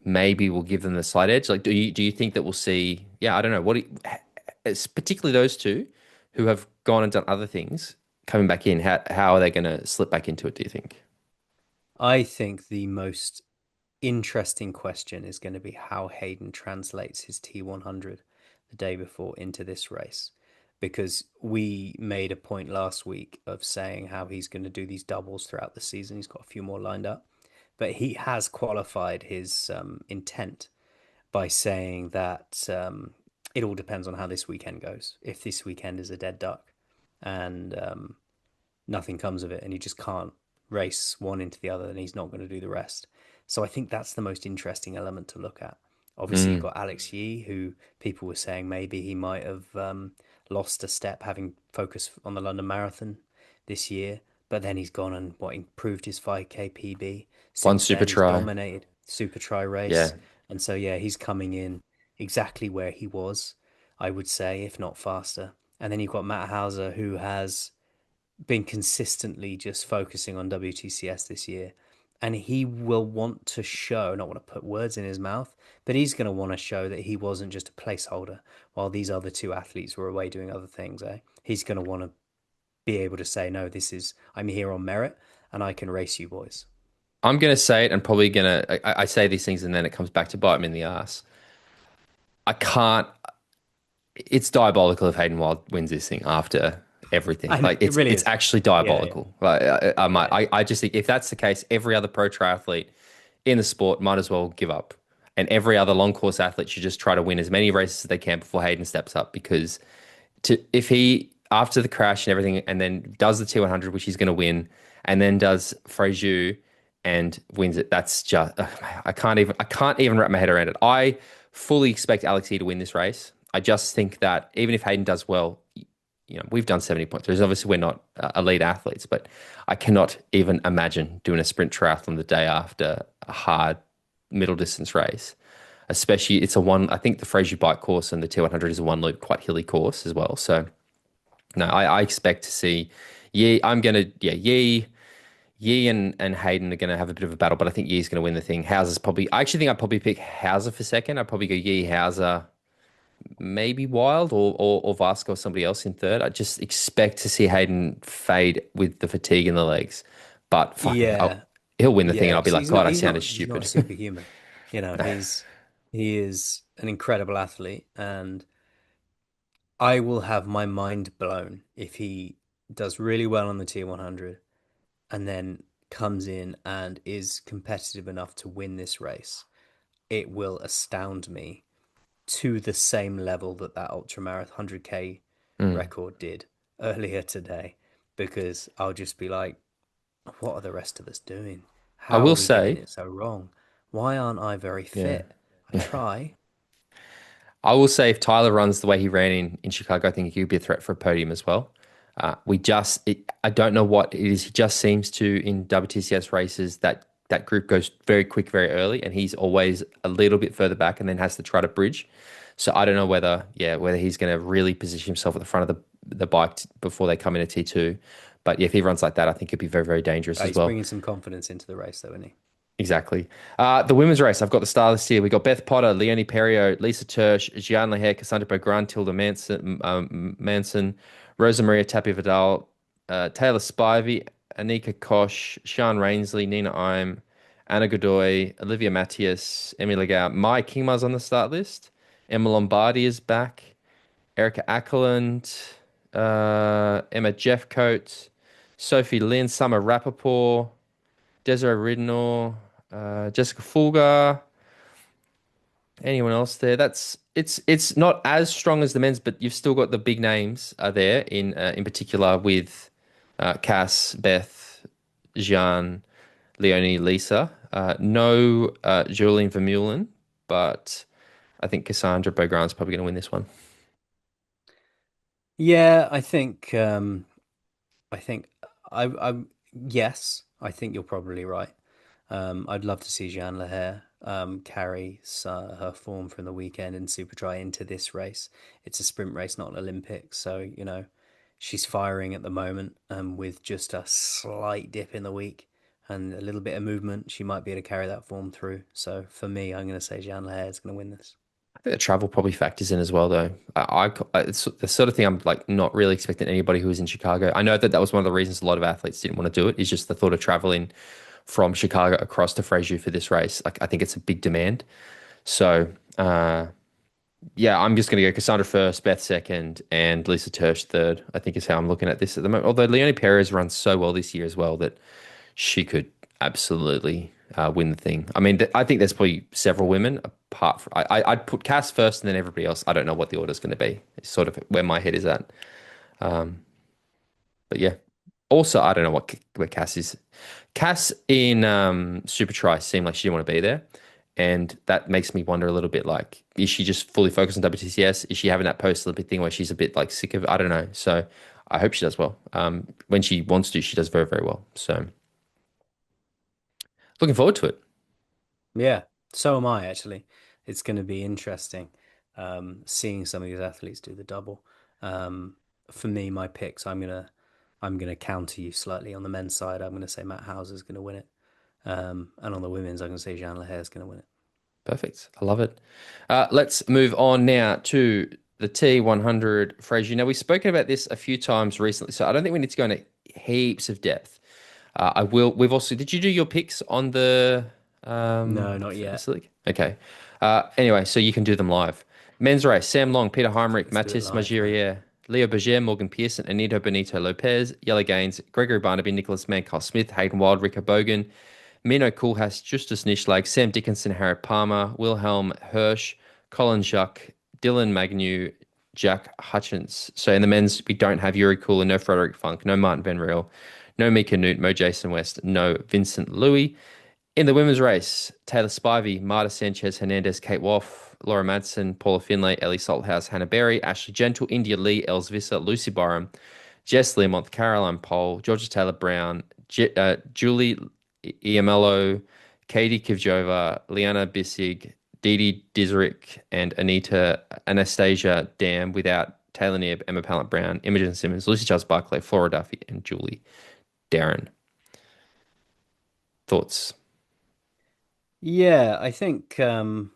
maybe will give them the slight edge? Like, do you think that we'll see? Yeah, I don't know. It's particularly those two who have gone and done other things coming back in. How are they going to slip back into it? Do you think? I think the most interesting question is going to be how Hayden translates his T100 the day before into this race. Because we made a point last week of saying how he's going to do these doubles throughout the season. He's got a few more lined up. But he has qualified his intent by saying that it all depends on how this weekend goes. If this weekend is a dead duck and nothing comes of it and he just can't race one into the other, then he's not going to do the rest. So I think that's the most interesting element to look at. Obviously, you've Mm. got Alex Yee, who people were saying maybe he might have lost a step having focused on the London Marathon this year. But then he's gone and improved his 5K PB. One Since super then, he's try. dominated Super Tri race. Yeah. And so, yeah, he's coming in exactly where he was, I would say, if not faster. And then you've got Matt Hauser, who has been consistently just focusing on WTCS this year. And he will want to show, not want to put words in his mouth, but he's going to want to show that he wasn't just a placeholder while these other two athletes were away doing other things. He's going to want to be able to say, no, I'm here on merit and I can race you boys. I'm gonna say it and probably I say these things and then it comes back to bite me in the ass. I can't it's diabolical if Hayden Wilde wins this thing after everything. I know, Like it really it's is. actually Yeah, yeah, diabolical. Like yeah. I just think if that's the case, every other pro triathlete in the sport might as well give up. And every other long course athlete should just try to win as many races as they can before Hayden steps up because if he after the crash and everything and then does the T100 which he's going to win and then does Frejus and wins it, that's just I can't even wrap my head around it. I fully expect Alex to win this race. I just think that even if Hayden does well, we've done 70 points. There's obviously we're not elite athletes, but I cannot even imagine doing a sprint triathlon the day after a hard middle distance race. Especially it's a one, I think the Frejus bike course and the T100 is a one loop, quite hilly course as well. So no, I expect to see Yee and Hayden are gonna have a bit of a battle, but I think Yee's gonna win the thing. Hauser's probably I actually think I'd probably pick Hauser for second. I'd probably go Yee, Hauser, maybe Wild or Vasco or somebody else in third. I just expect to see Hayden fade with the fatigue in the legs. But fuck me, Yeah, he'll win the thing and yeah. I'll be 'Cause like, he's God, not I he's sounded not he's not a stupid. superhuman. He is an incredible athlete and I will have my mind blown if he does really well on the T100 and then comes in and is competitive enough to win this race. It will astound me to the same level that ultramarathon 100K Mm. record did earlier today because I'll just be like, what are the rest of us doing? I How are will we getting say, it so wrong? Why aren't I very yeah. fit? I try. I will say if Tyler runs the way he ran in Chicago, I think he could be a threat for a podium as well. I don't know what it is. He just seems to in WTCS races that group goes very quick, very early, and he's always a little bit further back and then has to try to bridge. So I don't know whether he's going to really position himself at the front of the bike before they come into T2. But yeah, if he runs like that, I think it'd be very, very dangerous as He's well. bringing some confidence into the race, though, isn't he? Exactly. The women's race, I've got the star list here. We got Beth Potter, Leonie Perriot, Lisa Tersh, Jeanne Lehair, Cassandra Beaugrand, Tilda Manson, Rosa Maria Tapia Vidal, Taylor Spivey, Anika Kosh, Sian Rainsley, Nina Ime, Anna Godoy, Olivia Matthias, Emily Legau. Mai Kingma's on the start list. Emma Lombardi is back. Erica Ackerland, Emma Jeffcoat, Sophie Lynn, Summer Rappaport, Desiree Ridenour, Jessica Fulgar. Anyone else there? It's not as strong as the men's, but you've still got the big names are there in particular with Cass, Beth, Jeanne, Leonie, Lisa. No Julian Vermeulen, but I think Cassandra Beaugrand's probably going to win this one. Yeah, I think I yes, I think you're probably right. I'd love to see Jeanne Lehair carry her form from the weekend in Supertri into this race. It's a sprint race, not an Olympics, so she's firing at the moment, with just a slight dip in the week and a little bit of movement. She might be able to carry that form through. So for me, I'm going to say Jeanne Lehair is going to win this. I think the travel probably factors in as well, though. It's the sort of thing I'm like not really expecting anybody who is in Chicago. I know that that was one of the reasons a lot of athletes didn't want to do it. Is just the thought of traveling from Chicago across to Frejus for this race. Like I think it's a big demand. So yeah, I'm just going to go Cassandra first, Beth second, and Lisa Tersh third. I think is how I'm looking at this at the moment. Although Leonie Perez runs so well this year as well that she could absolutely win the thing. I mean, I think there's probably several women apart from I'd put Cass first and then everybody else. I don't know what the order's going to be. It's sort of where my head is at. Um, but yeah. Also, I don't know where Cass is. Cass in Super Tri seemed like she didn't want to be there. And that makes me wonder a little bit like, is she just fully focused on WTCS? Is she having that post Olympic thing where she's a bit like sick of it? I don't know. So I hope she does well. When she wants to, she does very, very well. So looking forward to it. Yeah, so am I actually. It's going to be interesting, seeing some of these athletes do the double. For me, my picks, I'm gonna counter you slightly on the men's side. I'm gonna say Matt Hauser's gonna win it, and on the women's, I'm gonna say Jean Lehair's gonna win it. Perfect. I love it. Let's move on now to the T100 Frejus. Now, we've spoken about this a few times recently, so I don't think we need to go into heaps of depth. I will. We've also. Did you do your picks on the No, not fitness yet. league? Okay. Anyway, so you can do them live. Men's race: Sam Long, Peter Heinrich, Let's do it Mathis live, man. Magirier, Leo Berger, Morgan Pearson, Anito Benito Lopez, Jelle Gaines, Gregory Barnaby, Nicholas Mann, Kyle Smith, Hayden Wilde, Rico Bogan, Mino Koolhaas, Justus Nishlage, Sam Dickinson, Harry Palmer, Wilhelm Hirsch, Colin Jacques, Dylan Magnew, Jack Hutchins. So in the men's, we don't have Yuri Cooler, no Frederick Funk, no Martin Van Riel, no Mika Newt, no Jason West, no Vincent Louis. In the women's race, Taylor Spivey, Marta Sanchez Hernandez, Kate Woff, Laura Madsen, Paula Finlay, Ellie Salthouse, Hannah Berry, Ashley Gentle, India Lee, Els Visser, Lucy Byram, Jess Learmonth, Caroline Pole, Georgia Taylor Brown, Julie Iamello, Katie Kivjova, Liana Bissig, Dee Dizeric, and Anita Anastasia Dam without Taylor Neeb, Emma Pallant Brown, Imogen Simmons, Lucy Charles-Barclay, Flora Duffy, and Julie Darren. Thoughts? Yeah, I think the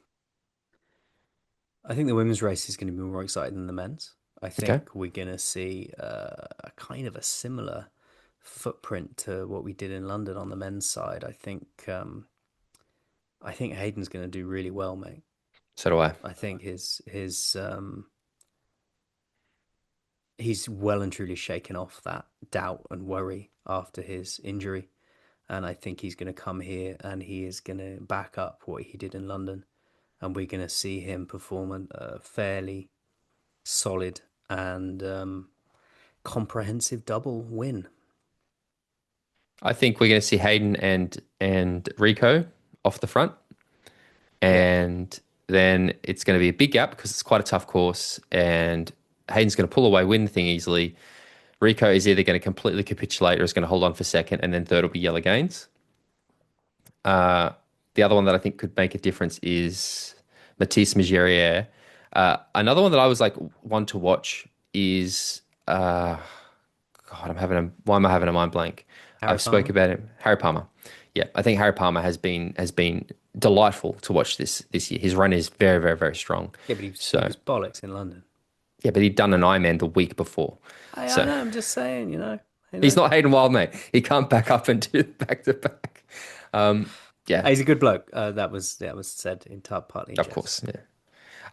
women's race is going to be more exciting than the men's. I Okay. think we're going to see a kind of a similar footprint to what we did in London on the men's side. I think Hayden's going to do really well, mate. So do I. I think his he's well and truly shaken off that doubt and worry after his injury, and I think he's going to come here and he is going to back up what he did in London, and we're going to see him perform a fairly solid and comprehensive double win. I think we're going to see Hayden and Rico off the front, Yeah. and then it's going to be a big gap because it's quite a tough course, and Hayden's going to pull away, win the thing easily. Rico is either going to completely capitulate or is going to hold on for second, and then third will be Yellow Gaines. Uh, the other one that I think could make a difference is Matisse Magirier. Another one that I was like one to watch is God, why am I having a mind blank? Harry I've spoke Palmer. about him, Harry Palmer. Yeah, I think Harry Palmer has been delightful to watch this year. His run is very, very, very strong. Yeah, but he So was bollocks in London. yeah, but he'd done an Ironman the week before. I So know. I'm just saying, you he's know. not Hayden Wilde, mate. He can't back up and do back to back. Yeah, He's a good bloke. That was said partly in of jest. course.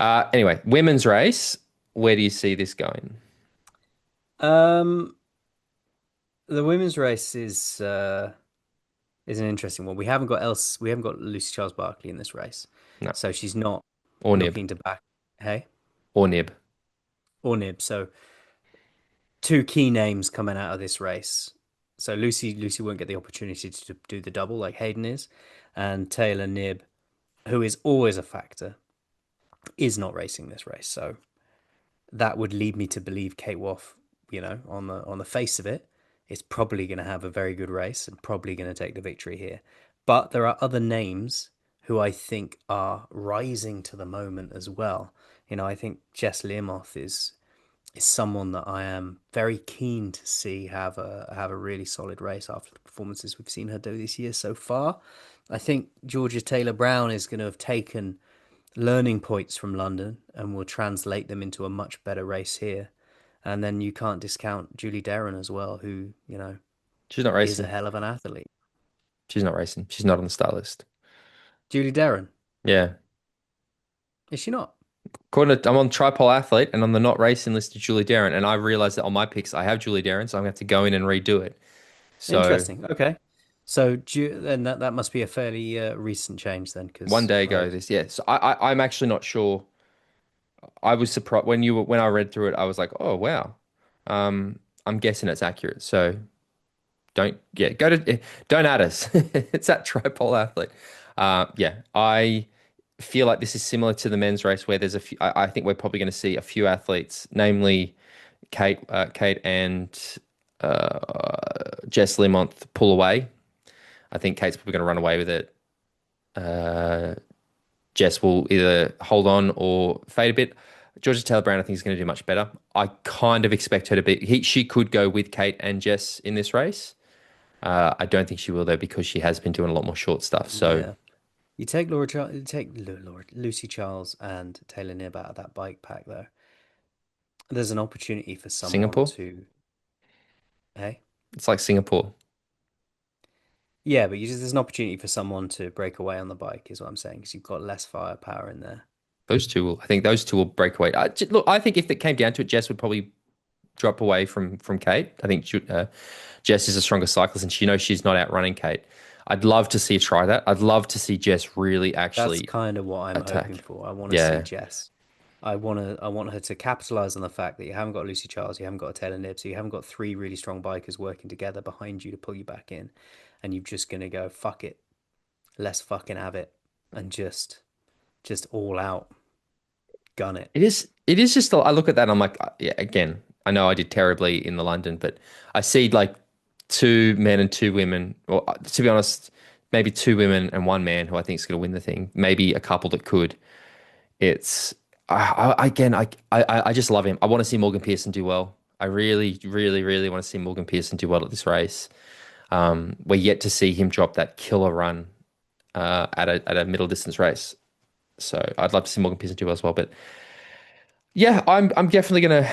Yeah. Anyway, women's race. Where do you see this going? Um, the women's race is an interesting one. We haven't got Lucy Charles-Barclay in this race, No, so she's not or Nib, looking to back. Hey, or Nib. or Nib. So two key names coming out of this race. So Lucy won't get the opportunity to do the double like Hayden is, and Taylor Nib, who is always a factor, is not racing this race. So that would lead me to believe Kate Woff, on the face of it, is probably going to have a very good race and probably going to take the victory here. But there are other names who I think are rising to the moment as well. I think Jess Learmonth is someone that I am very keen to see have a really solid race after the performances we've seen her do this year so far. I think Georgia Taylor Brown is going to have taken learning points from London and will translate them into a much better race here. And then you can't discount Julie Derron as well, who, She's not is a racing. hell of an athlete. She's not racing. She's not on the start list. Julie Derron, Yeah. is she not? According to, I'm on Tripole Athlete and on the not racing list of Julie Darren, and I realized that on my picks I have Julie Darren, so I'm gonna have to go in and redo it. So Interesting. Okay. So then that must be a fairly recent change then, one because day ago, this yeah. So I'm actually not sure. I was surprised when I read through it. I was like, oh wow. I'm guessing it's accurate. So don't add us. It's that Tripole Athlete. Yeah, I feel like this is similar to the men's race where there's a few. I think we're probably going to see a few athletes, namely Kate and Jess Learmonth pull away. I think Kate's probably going to run away with it. Uh, Jess will either hold on or fade a bit. Georgia Taylor Brown, I think, is going to do much better. I kind of expect her to be. She could go with Kate and Jess in this race. I don't think she will though because she has been doing a lot more short stuff. So yeah, you take Lucy Charles and Taylor Knibb out of that bike pack though. There's an opportunity for someone Singapore, to, hey, it's like Singapore. yeah, but there's an opportunity for someone to break away on the bike, is what I'm saying, because you've got less firepower in there. I think those two will break away. Look, I think if it came down to it, Jess would probably drop away from Kate. I think Jess is a stronger cyclist, and she knows she's not outrunning Kate. I'd love to see her try that. I'd love to see Jess really That's actually kind of what I'm hoping attack. for. I want to see Yeah, Jess. I want her to capitalize on the fact that you haven't got Lucy Charles, you haven't got a Taylor Knibb, so you haven't got three really strong bikers working together behind you to pull you back in, and you're just gonna go fuck it, let's fucking have it, and just all out gun it. it is. It is just. I look at that and I'm like, yeah. Again, I know I did terribly in the London, but I see like two men and two women, or to be honest, maybe two women and one man who I think is going to win the thing. Maybe a couple that could. It's again, I just love him. I want to see Morgan Pearson do well. I really, really, really want to see Morgan Pearson do well at this race. We're yet to see him drop that killer run at a middle distance race. So I'd love to see Morgan Pearson do well as well. But yeah, I'm definitely gonna.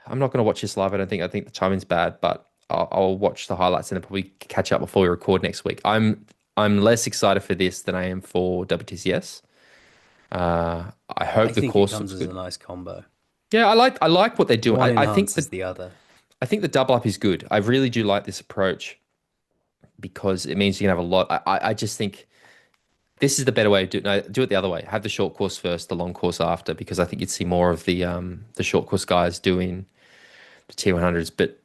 I'm not gonna watch this live. I don't think. I think the timing's bad, but I'll watch the highlights and then probably catch up before we record next week. I'm less excited for this than I am for WTCS. I I hope the think it course comes looks as a good. nice combo. Yeah, I like what they're doing. One I think enhances the other. I think the double up is good. I really do like this approach because it means you can have a lot. I just think this is the better way to do it. No, do it the other way. Have the short course first, the long course after, because I think you'd see more of the short course guys doing the T100s. But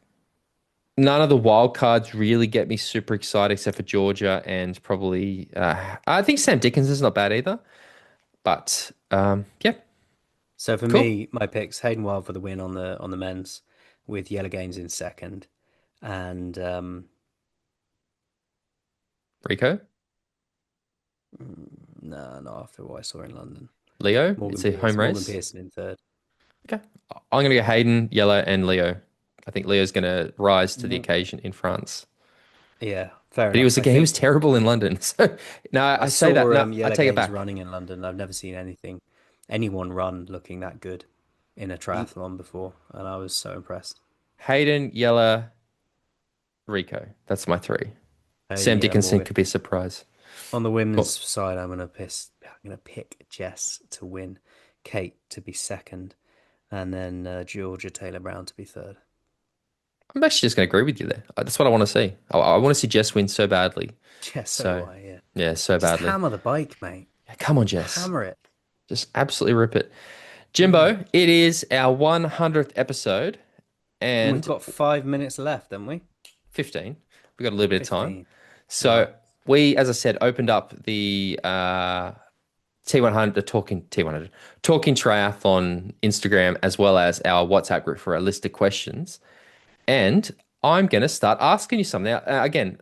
none of the wild cards really get me super excited except for Georgia and probably I think Sam Dickens is not bad either. But yeah, So for cool. me, my picks: Hayden Wilde for the win on the men's, with Jelle Gaines in second, and Rico, no, not after what I saw in London. Leo, it's a home Morgan race. Pearson in third. Okay. I'm going to go Hayden, Jelle, and Leo. I think Leo's going to rise to the Mo- occasion in France. Yeah, Fair But he enough. was I again, he was think terrible in London. So no, I I say that. saw No, I Jelle take it Gaines back. running in London. I've never seen anyone run looking that good in a triathlon before, and I was so impressed. Hayden, Jelle, Rico. That's my three. Sam Yeah, Dickinson Morgan. could be a surprise. On the women's Cool. side, I'm gonna pick Jess to win, Kate to be second, and then Georgia Taylor Brown to be third. I'm actually just going to agree with you there. That's what I want to see. I want to see Jess win so badly. Yes, so do So, I. Yeah, yeah, so just badly. hammer the bike, mate. Yeah, come on, Jess. Hammer it. Just absolutely rip it. Mm. Jimbo, it is our 100th episode And we've and got 5 minutes left, haven't we? 15. We've got a little bit of time. 15. Wow. So, we, as I said, opened up the T100, the Talking T100, Talking Triathlon Instagram, as well as our WhatsApp group for a list of questions. And I'm going to start asking you something. Now, again,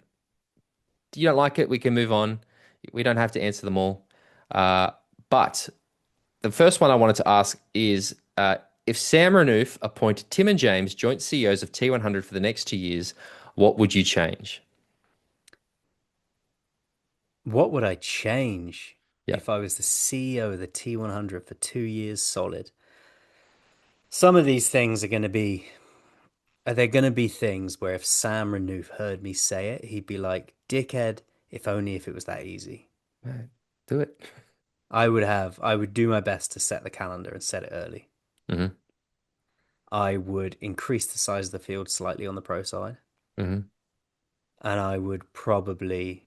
you don't like it, we can move on. We don't have to answer them all. But the first one I wanted to ask is if Sam Renouf appointed Tim and James joint CEOs of T100 for the next 2 years, what would you change? What would I change Yeah. if I was the CEO of the T100 for 2 years solid? Some of these things are there going to be things where if Sam Renouf heard me say it, he'd be like, dickhead, if only if it was that easy. Right. Do it. I would do my best to set the calendar and set it early. Hmm. I would increase the size of the field slightly on the pro side. Hmm. And I would probably,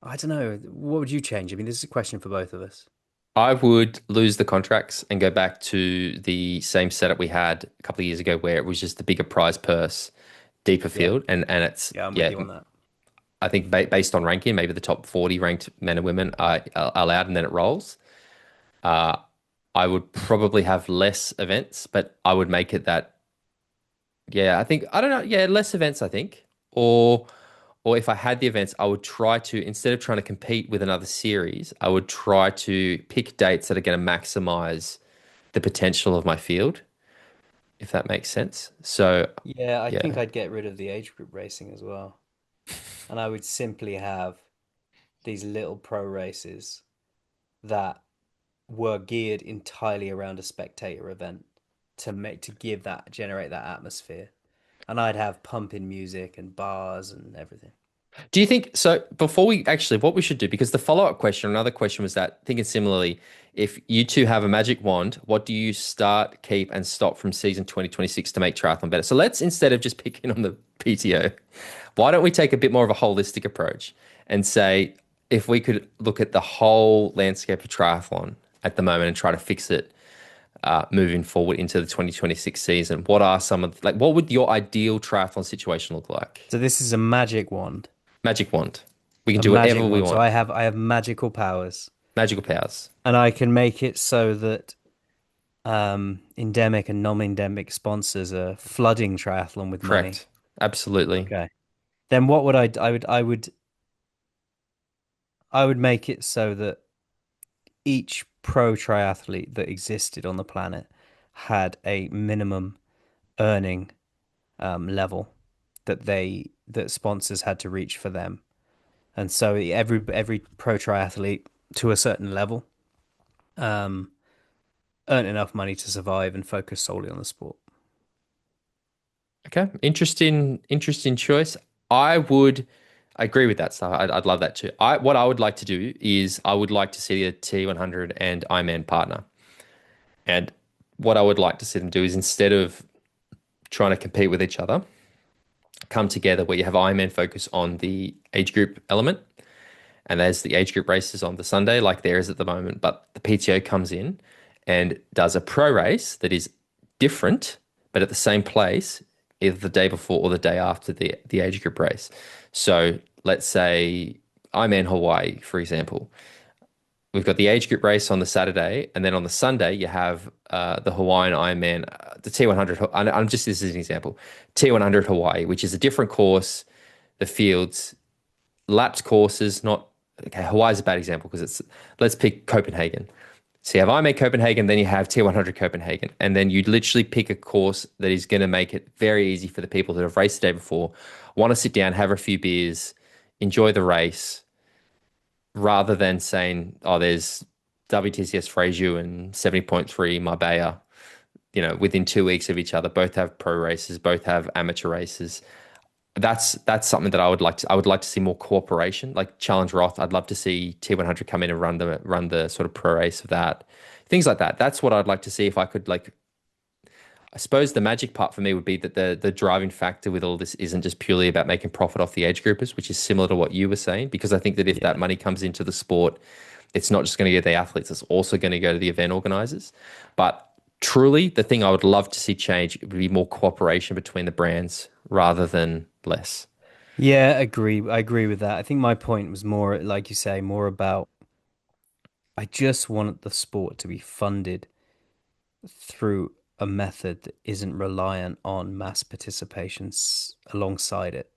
I don't know, what would you change? I mean, this is a question for both of us. I would lose the contracts and go back to the same setup we had a couple of years ago where it was just the bigger prize purse, deeper Yeah. field. And it's, Yeah, I'm with yeah, you on that. I think based on ranking, maybe the top 40 ranked men and women are allowed and then it rolls. Uh, I would probably have less events, but I would make it that, yeah, I think, I don't know, yeah, less events, I think. Or if I had the events, I would try to, instead of trying to compete with another series, I would try to pick dates that are going to maximize the potential of my field, if that makes sense. So, Yeah, I think yeah. I'd get rid of the age group racing as well. And I would simply have these little pro races that were geared entirely around a spectator event to generate that atmosphere. And I'd have pumping music and bars and everything. Do you think so? Before we actually, what we should do, because the follow-up question, another question was that thinking similarly, if you two have a magic wand, what do you start, keep, and stop from season 2026 to make triathlon better? So let's, instead of just picking on the PTO, why don't we take a bit more of a holistic approach and say, if we could look at the whole landscape of triathlon at the moment and try to fix it moving forward into the 2026 season, what are some of, like, what would your ideal triathlon situation look like? So this is a magic wand. Magic wand. We can A do magic whatever we wand. So want. I have magical powers. Magical powers. And I can make it so that endemic and non-endemic sponsors are flooding triathlon with money. Correct. Absolutely. Okay. Then what would I would make it so that each pro triathlete that existed on the planet had a minimum earning level that sponsors had to reach for them. And so every pro triathlete to a certain level um earn enough money to survive and focus solely on the sport. Okay. Interesting choice. I agree with that stuff. I'd love that too. What I would like to do is I would like to see a T100 and Ironman partner. And what I would like to see them do is instead of trying to compete with each other, come together where you have Ironman focus on the age group element and there's the age group races on the Sunday, like there is at the moment. But the PTO comes in and does a pro race that is different, but at the same place, either the day before or the day after the age group race. So let's say I'm in Hawaii, for example. We've got the age group race on the Saturday, and then on the Sunday you have the Hawaiian Ironman, the T100. I'm just this is an example, T100 Hawaii, which is a different course. The fields, lapped courses, not okay. Hawaii's a bad example because it's let's pick Copenhagen. So you have IMA Copenhagen, then you have T100 Copenhagen, and then you literally pick a course that is going to make it very easy for the people that have raced the day before, want to sit down, have a few beers, enjoy the race, rather than saying, "Oh, there's WTCS Frejus and 70.3 Marbella." Within 2 weeks of each other, both have pro races, both have amateur races. That's something that I would like to see more cooperation, like Challenge Roth. I'd love to see T100 come in and run the sort of pro race of that, things like that. That's what I'd like to see if I could like. I suppose the magic part for me would be that the driving factor with all this isn't just purely about making profit off the age groupers, which is similar to what you were saying. Because I think that if that Yeah. money comes into the sport, it's not just going to go to the athletes; it's also going to go to the event organizers. But truly, the thing I would love to see change would be more cooperation between the brands rather than less. Yeah, agree. I agree with that. I think my point was more, like you say, more about I just want the sport to be funded through a method that isn't reliant on mass participation alongside it.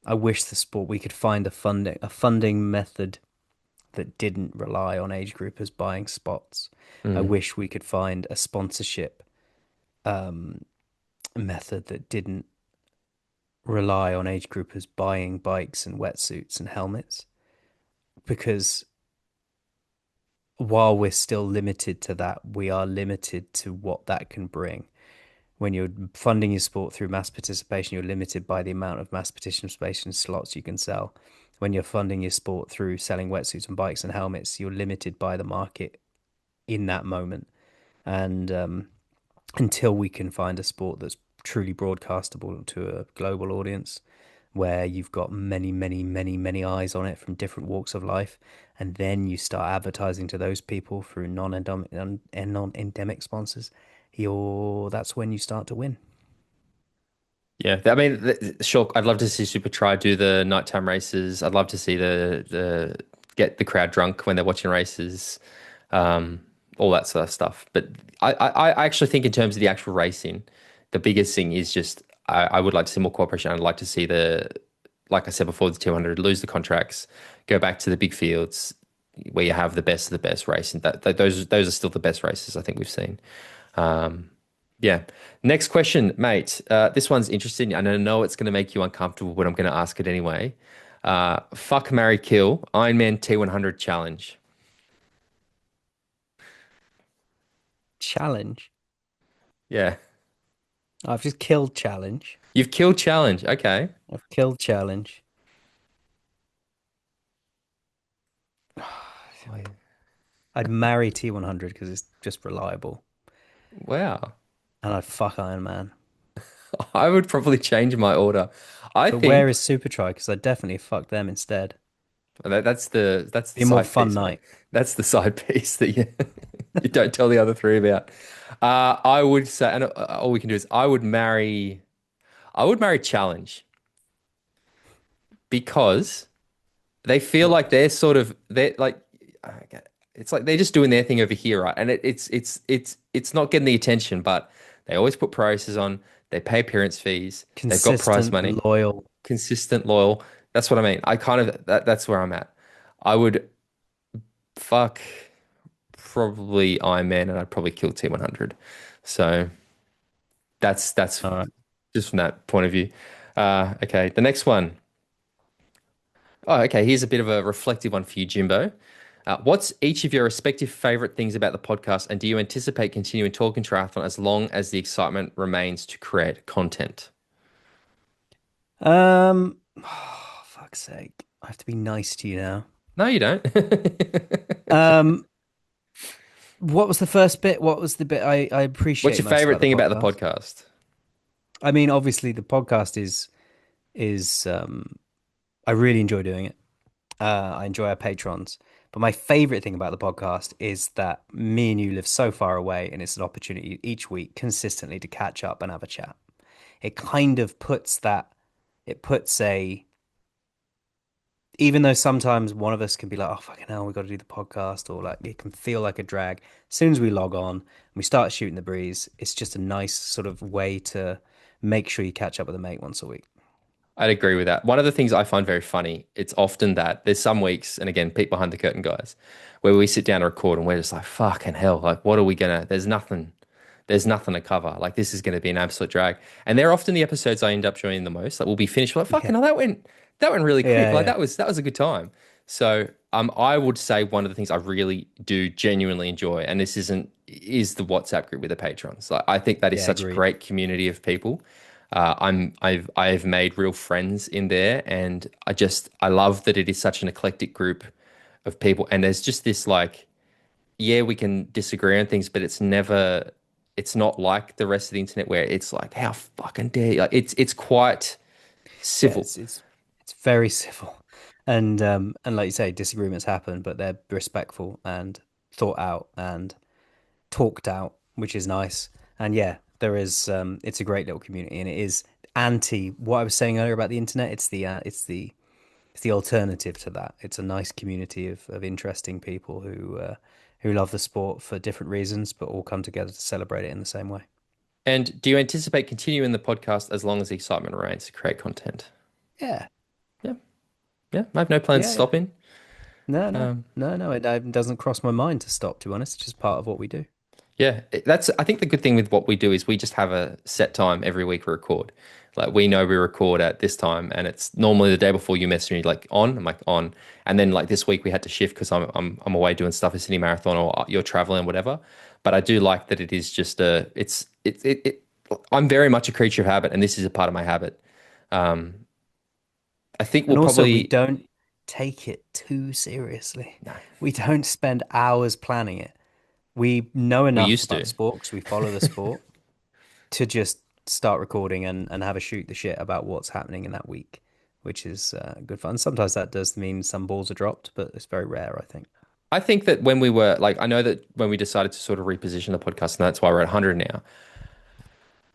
I wish the sport we could find a funding method that didn't rely on age groupers buying spots. I Mm. wish we could find a sponsorship method that didn't rely on age groupers buying bikes and wetsuits and helmets because while we're still limited to that, we are limited to what that can bring. When you're funding your sport through mass participation, you're limited by the amount of mass participation slots you can sell. When you're funding your sport through selling wetsuits and bikes and helmets, you're limited by the market in that moment. And until we can find a sport that's truly broadcastable to a global audience, where you've got many, many, many, many eyes on it from different walks of life, and then you start advertising to those people through non-endemic sponsors, that's when you start to win. Yeah, I mean, sure. I'd love to see Supertri do the nighttime races. I'd love to see the get the crowd drunk when they're watching races, um, all that sort of stuff. But I actually think in terms of the actual racing, the biggest thing is just I would like to see more cooperation. I'd like to see like I said before, the 200 lose the contracts, go back to the big fields where you have the best of the best racing. Those are still the best races I think we've seen. Um, yeah. Next question, mate. This one's interesting, and I know it's going to make you uncomfortable, but I'm going to ask it anyway. Fuck, marry, kill. Ironman T100 challenge. Challenge. Yeah. I've just killed challenge. You've killed challenge. Okay. I've killed challenge. I'd marry T100 because it's just reliable, Wow. and I'd fuck Iron Man. I would probably change my order. I But where think is Supertri? Because I'd definitely fuck them instead. that's the Be a more side fun piece, mate. night. That's the side piece that you you don't tell the other three about. I would say, and all we can do is I would marry challenge because they feel like they're like okay, it's like they're just doing their thing over here, right? And it's not getting the attention, but they always put prices on. They pay appearance fees. They've got prize Consistent, money, loyal. consistent, loyal. That's what I mean. I kind of that's where I'm at. I would fuck probably Iron Man, and I'd probably kill T100. So that's All right. just from that point of view. Okay, the next one. Oh, okay. Here's a bit of a reflective one for you, Jimbo. What's each of your respective favorite things about the podcast, and do you anticipate continuing talking triathlon as long as the excitement remains to create content? Oh, fuck's sake. I have to be nice to you now. No, you don't. Um, what was the first bit? What was the bit I What's appreciate your most favorite about the thing about the podcast? podcast? I mean, obviously the podcast is I really enjoy doing it. I enjoy our patrons. But my favorite thing about the podcast is that me and you live so far away, and it's an opportunity each week consistently to catch up and have a chat. It kind of it puts even though sometimes one of us can be like, oh, fucking hell, we got to do the podcast, or like it can feel like a drag. As soon as we log on and we start shooting the breeze, it's just a nice sort of way to make sure you catch up with a mate once a week. I'd agree with that. One of the things I find very funny, it's often that there's some weeks, and again, peek behind the curtain, guys, where we sit down to record and we're just like, fucking hell, like, what are we gonna? There's nothing to cover. Like, this is gonna be an absolute drag. And they're often the episodes I end up enjoying the most. Like, we'll be finished, we're like, fucking Yeah, hell, that went really quick. yeah, Like, yeah, that was a good time. So, I would say one of the things I really do genuinely enjoy, and this is the WhatsApp group with the patrons. Like, I think that is yeah. such a Agreed. great community of people. I've made real friends in there, and I love that it is such an eclectic group of people. And there's just this like, yeah, we can disagree on things, but it's not like the rest of the internet where it's like, how fucking dare you? Like, it's quite Yeah, civil. it's very civil, and like you say, disagreements happen, but they're respectful and thought out and talked out, which is nice. And yeah, there is it's a great little community, and it is anti what I was saying earlier about the internet. It's the alternative to that. It's a nice community of interesting people who love the sport for different reasons, but all come together to celebrate it in the same way. And do you anticipate continuing the podcast as long as the excitement remains to create content? Yeah, Yeah, yeah. I have no plans to yeah, yeah. stopping. No, no, Um, no, no. It doesn't cross my mind to stop. To be honest, it's just part of what we do. Yeah, that's. I think the good thing with what we do is we just have a set time every week we record. Like, we know we record at this time, and it's normally the day before you message me like on. I'm like on, and then like this week we had to shift because I'm away doing stuff at Sydney Marathon or you're traveling whatever. But I do like that it is just a. I'm very much a creature of habit, and this is a part of my habit. Um, I think we'll And also, we probably don't take it too seriously. no, We don't spend hours planning it. We know we enough used about to. the sport because we follow the sport to just start recording and have a shoot the shit about what's happening in that week, which is good fun. Sometimes that does mean some balls are dropped, but it's very rare, I think. I think that when we were like, I know that when we decided to sort of reposition the podcast, and that's why we're at 100 now.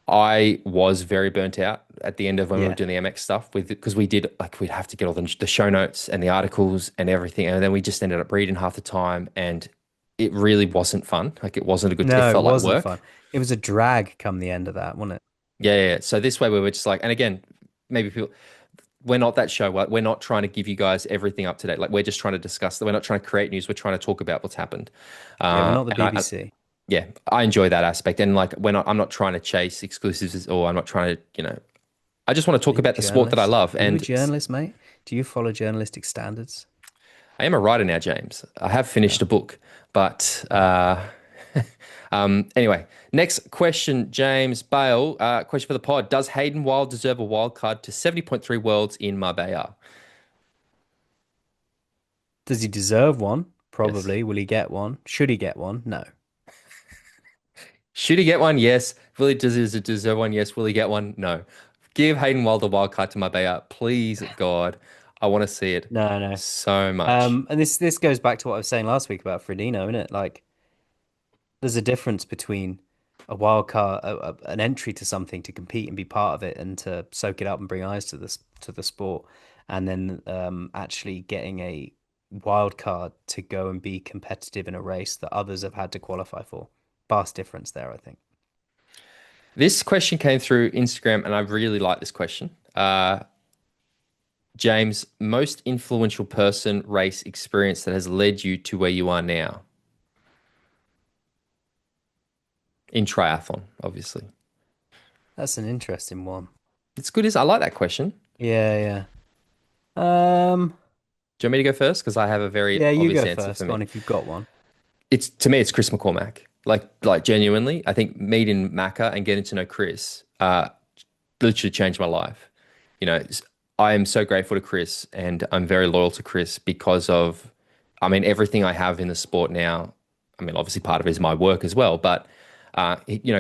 I was very burnt out at the end of when we were Yeah. doing the MX stuff with because we did like we'd have to get all the show notes and the articles and everything, and then we just ended up reading half the time, and it really wasn't fun. Like, it wasn't a good. It No, it felt like wasn't fun. work. It was a drag come the end of that, wasn't it? Yeah, yeah, yeah. So this way we were just like, and again, maybe people, we're not that show. We're not trying to give you guys everything up to date. Like, we're just trying to discuss that. We're not trying to create news. We're trying to talk about what's happened. Yeah, we're not the And BBC. yeah, I enjoy that aspect. And like, I'm not trying to chase exclusives, or I'm not trying to, I just want to Are talk you a about the sport that I journalist? love. Are you a And journalist, mate? Do you follow journalistic standards? I am a writer now, James. I have finished No. a book, but anyway, next question, James Bale. Question for the pod: does Hayden Wilde deserve a wild card to 70.3 Worlds in Marbella? Does he deserve one? Yes. Probably. Will he get one? Should he get one? No. Should he get one? Yes. Will he deserve one? Yes. Will he get one? No. Give Hayden Wilde a wild card to Marbella, please, God. I want to see it No, no. so much. And this goes back to what I was saying last week about Frodeno, isn't it? Like, there's a difference between a wild card, an entry to something to compete and be part of it and to soak it up and bring eyes to this to the sport, and then actually getting a wild card to go and be competitive in a race that others have had to qualify for. Vast difference there, I think. This question came through Instagram, and I really like this question. James, most influential person, race, experience that has led you to where you are now in triathlon, obviously. That's an interesting one. It's good as I like that question. Yeah, yeah. Do you want me to go first? Because I have a very Yeah, you obvious go answer for first. Go me. on if you've got one. It's to me, it's Chris McCormack. Like genuinely, I think meeting Macca and getting to know Chris literally changed my life. You know, I am so grateful to Chris, and I'm very loyal to Chris because of, I mean, everything I have in the sport now. I mean, obviously part of it is my work as well, but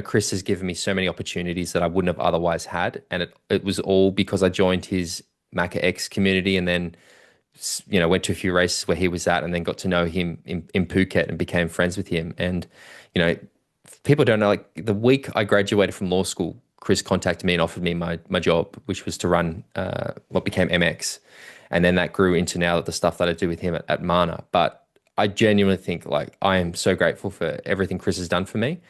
Chris has given me so many opportunities that I wouldn't have otherwise had, and it was all because I joined his Macca X community, and then went to a few races where he was at, and then got to know him in Phuket and became friends with him. And you know, people don't know, like, the week I graduated from law school, Chris contacted me and offered me my job, which was to run what became MX. And then that grew into now the stuff that I do with him at Mana. But I genuinely think, like, I am so grateful for everything Chris has done for me.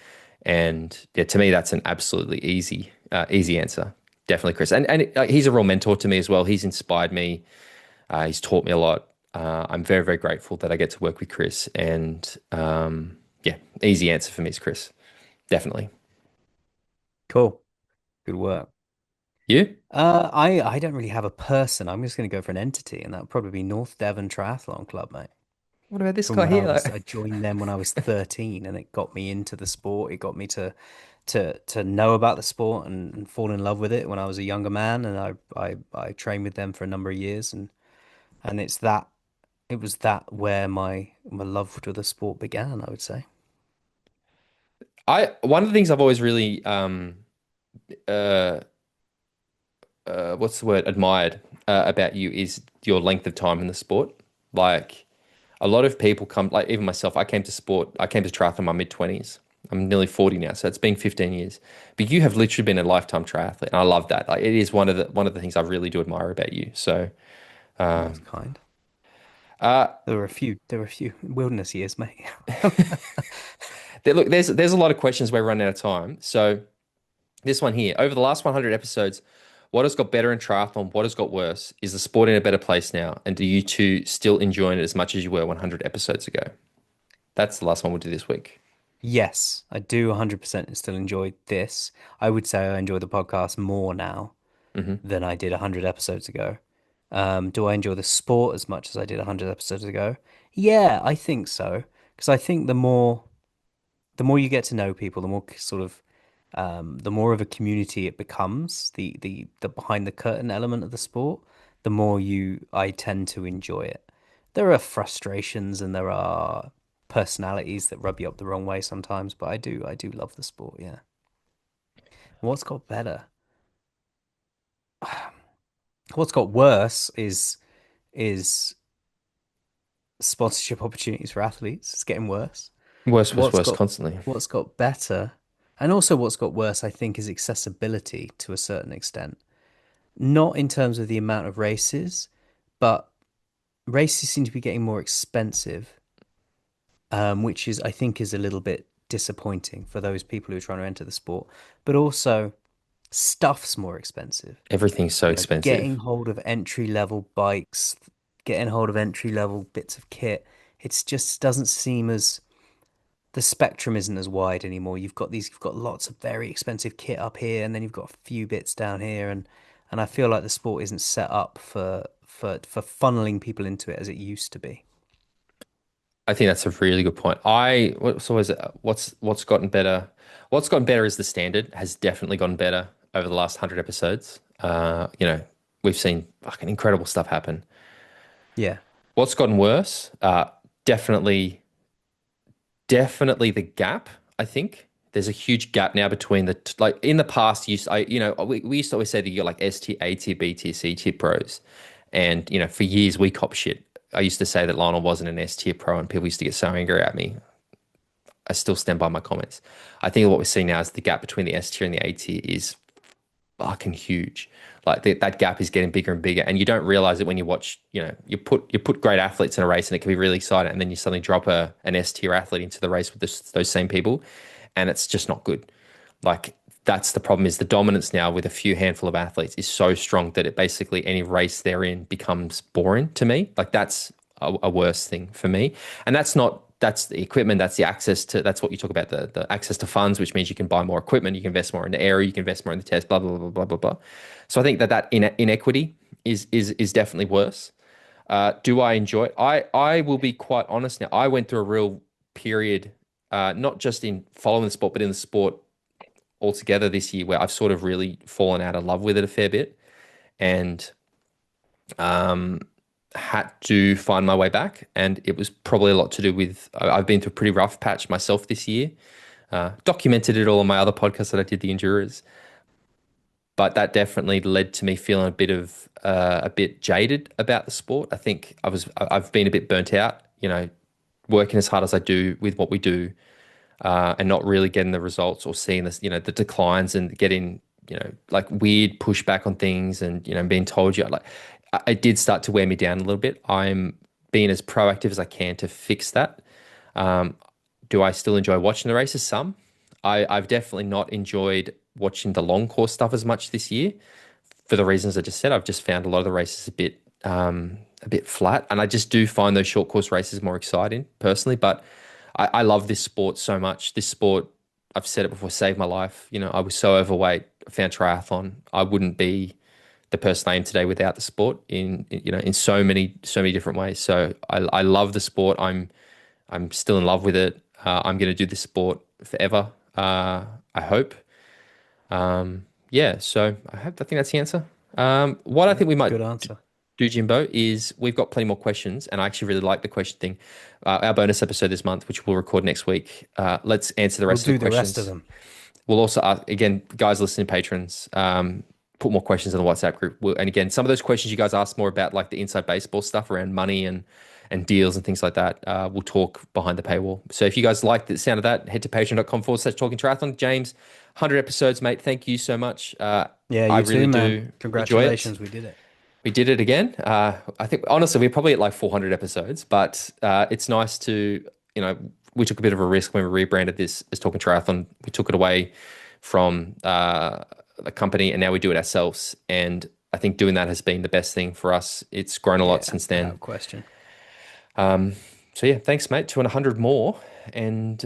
And yeah, to me, that's an absolutely easy answer. definitely, Chris. And he's a real mentor to me as well. He's inspired me. He's taught me a lot. I'm very, very grateful that I get to work with Chris. And yeah, easy answer for me is Chris. Definitely. Cool. Good work. You? I don't really have a person. I'm just going to go for an entity, and that would probably be North Devon Triathlon Club, mate. What about this From guy when here? I joined them when I was 13, and it got me into the sport. It got me to know about the sport and fall in love with it when I was a younger man, and I trained with them for a number of years, and it was that where my love for the sport began, I would say. I one of the things I've always really uh what's the word, admired about you is your length of time in the sport. Like a lot of people come, like even myself, I came to triathlon in my mid-20s. I'm nearly 40 now, so it's been 15 years. But you have literally been a lifetime triathlete, and I love that. Like it is one of the things I really do admire about you. So Well, uh that's kind. uh There were a few wilderness years, mate. look, there's a lot of questions. We're running out of time. So this one here, over the last 100 episodes, what has got better in triathlon? What has got worse? Is the sport in a better place now? And do you two still enjoy it as much as you were 100 episodes ago? That's the last one we'll do this week. Yes, I do 100% still enjoy this. I would say I enjoy the podcast more now Hmm. than I did 100 episodes ago. Do I enjoy the sport as much as I did 100 episodes ago? Yeah, I think so. Because I think the more you get to know people, the more sort of the more of a community it becomes, the behind the curtain element of the sport, the more I tend to enjoy it. There are frustrations and there are personalities that rub you up the wrong way sometimes, but I do love the sport, yeah. What's got better? What's got worse is sponsorship opportunities for athletes. It's getting worse. Worse, worse, What's worse, got constantly. what's got better, and also what's got worse, I think, is accessibility to a certain extent. Not in terms of the amount of races, but races seem to be getting more expensive, which is I think is a little bit disappointing for those people who are trying to enter the sport. But also stuff's more expensive. Everything's so You know, getting expensive. hold of entry level bikes, getting hold of entry level bits of kit, it's just doesn't seem as the spectrum isn't as wide anymore. You've got lots of very expensive kit up here, and then you've got a few bits down here, and I feel like the sport isn't set up for funneling people into it as it used to be. I think that's a really good point. So is it, what's gotten better? What's gotten better is the standard has definitely gotten better over the last 100 episodes. We've seen fucking incredible stuff happen. Yeah. What's gotten worse? Definitely, definitely the gap. I think there's a huge gap now between like in the past. We used to always say that you got like S tier, A tier, B tier, C tier pros, and for years we cop shit. I used to say that Lionel wasn't an S tier pro, and people used to get so angry at me. I still stand by my comments. I think what we're seeing now is the gap between the S tier and the A tier is fucking huge. Like that gap is getting bigger and bigger, and you don't realize it when you watch. You put great athletes in a race, and it can be really exciting, and then you suddenly drop an S tier athlete into the race with those same people, and it's just not good. Like that's the problem is the dominance now with a few handful of athletes is so strong that it basically any race they're in becomes boring to me. Like that's a worse thing for me. And that's the equipment, that's the access to that's what you talk about, the access to funds, which means you can buy more equipment, you can invest more in the area, you can invest more in the test, blah, blah, blah, blah, blah, blah. So I think that inequity is definitely worse. Do I enjoy it? I will be quite honest now. I went through a real period, not just in following the sport, but in the sport altogether this year where I've sort of really fallen out of love with it a fair bit and um, had to find my way back. And it was probably a lot to do with I've been through a pretty rough patch myself this year. Documented it all on my other podcast that I did, the Endurers. But that definitely led to me feeling a bit jaded about the sport. I think I've been a bit burnt out, working as hard as I do with what we do and not really getting the results or seeing this, the declines and getting, like weird pushback on things and, being told like it did start to wear me down a little bit. I'm being as proactive as I can to fix that. Um, do I still enjoy watching the races? Some. I've definitely not enjoyed watching the long course stuff as much this year for the reasons I just said. I've just found a lot of the races a bit flat, and I just do find those short course races more exciting personally. But I love this sport so much. This sport, I've said it before, saved my life. You know, I was so overweight. I found triathlon. I wouldn't be the person I am today without the sport in so many different ways. So I love the sport. I'm still in love with it. I'm going to do this sport forever. I hope. Yeah. So I think that's the answer. What I think we might Good answer. do, Jimbo, is we've got plenty more questions, and I actually really like the question thing. Our bonus episode this month, which we'll record next week. Let's answer the rest We'll of do the the questions. rest of them. We'll also, again, guys listening, patrons, put more questions in the WhatsApp group. And again, some of those questions you guys asked more about, like the inside baseball stuff around money and deals and things like that. We'll talk behind the paywall. So if you guys like the sound of that, head to patreon.com/talking triathlon. James, 100 episodes, mate. Thank you so much. Yeah, I you really too, do man. enjoy it. Congratulations, we did it. We did it again. I think honestly, we're probably at like 400 episodes, but it's nice to, we took a bit of a risk when we rebranded this as Talking Triathlon. We took it away from the company, and now we do it ourselves. And I think doing that has been the best thing for us. It's grown a lot since then. Without question. So yeah, thanks, mate. 200 more. And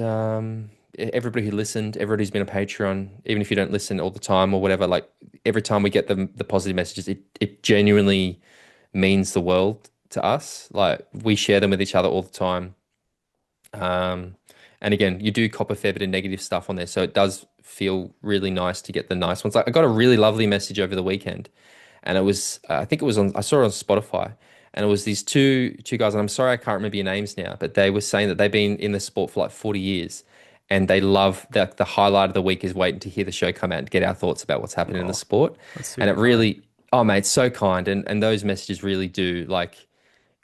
everybody who listened, everybody who's been a Patreon, even if you don't listen all the time or whatever, like every time we get the positive messages, it genuinely means the world to us. Like we share them with each other all the time. And again, you do cop a fair bit of negative stuff on there, so it does feel really nice to get the nice ones. Like I got a really lovely message over the weekend, and it was I think it was I saw it on Spotify, and it was these two guys, and I'm sorry I can't remember your names now, but they were saying that they've been in the sport for like 40 years, and they love that the highlight of the week is waiting to hear the show come out and get our thoughts about what's happening in the sport. And it really, oh mate, so kind, and those messages really do, like,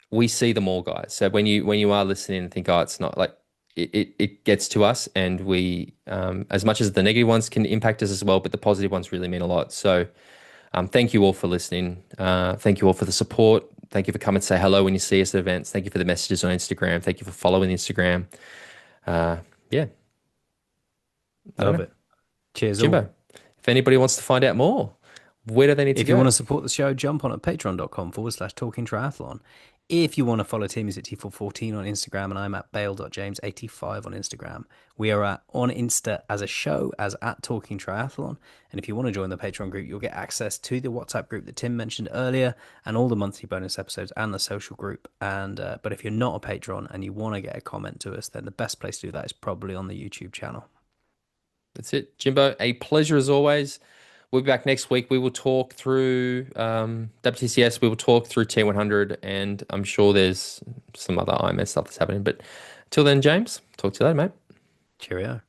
we see them all, guys. So when you are listening and think, oh, it's not like it gets to us, and we as much as the negative ones can impact us as well, but the positive ones really mean a lot. So thank you all for listening. Thank you all for the support. Thank you for coming to say hello when you see us at events. Thank you for the messages on Instagram. Thank you for following Instagram. Yeah. Love it. Cheers, Jimbo. all. If anybody wants to find out more, where do they need to go? If you want to support the show, jump on at patreon.com/talking triathlon. If you want to follow Tim, is at T414 on Instagram, and I'm at bale.james85 on Instagram. We are on Insta as a show, as at Talking Triathlon. And if you want to join the Patreon group, you'll get access to the WhatsApp group that Tim mentioned earlier, and all the monthly bonus episodes and the social group. And but if you're not a patron and you want to get a comment to us, then the best place to do that is probably on the YouTube channel. That's it, Jimbo. A pleasure as always. We'll be back next week. We will talk through WTCS. We will talk through T100, and I'm sure there's some other IMS stuff that's happening. But until then, James, talk to you later, mate. Cheerio.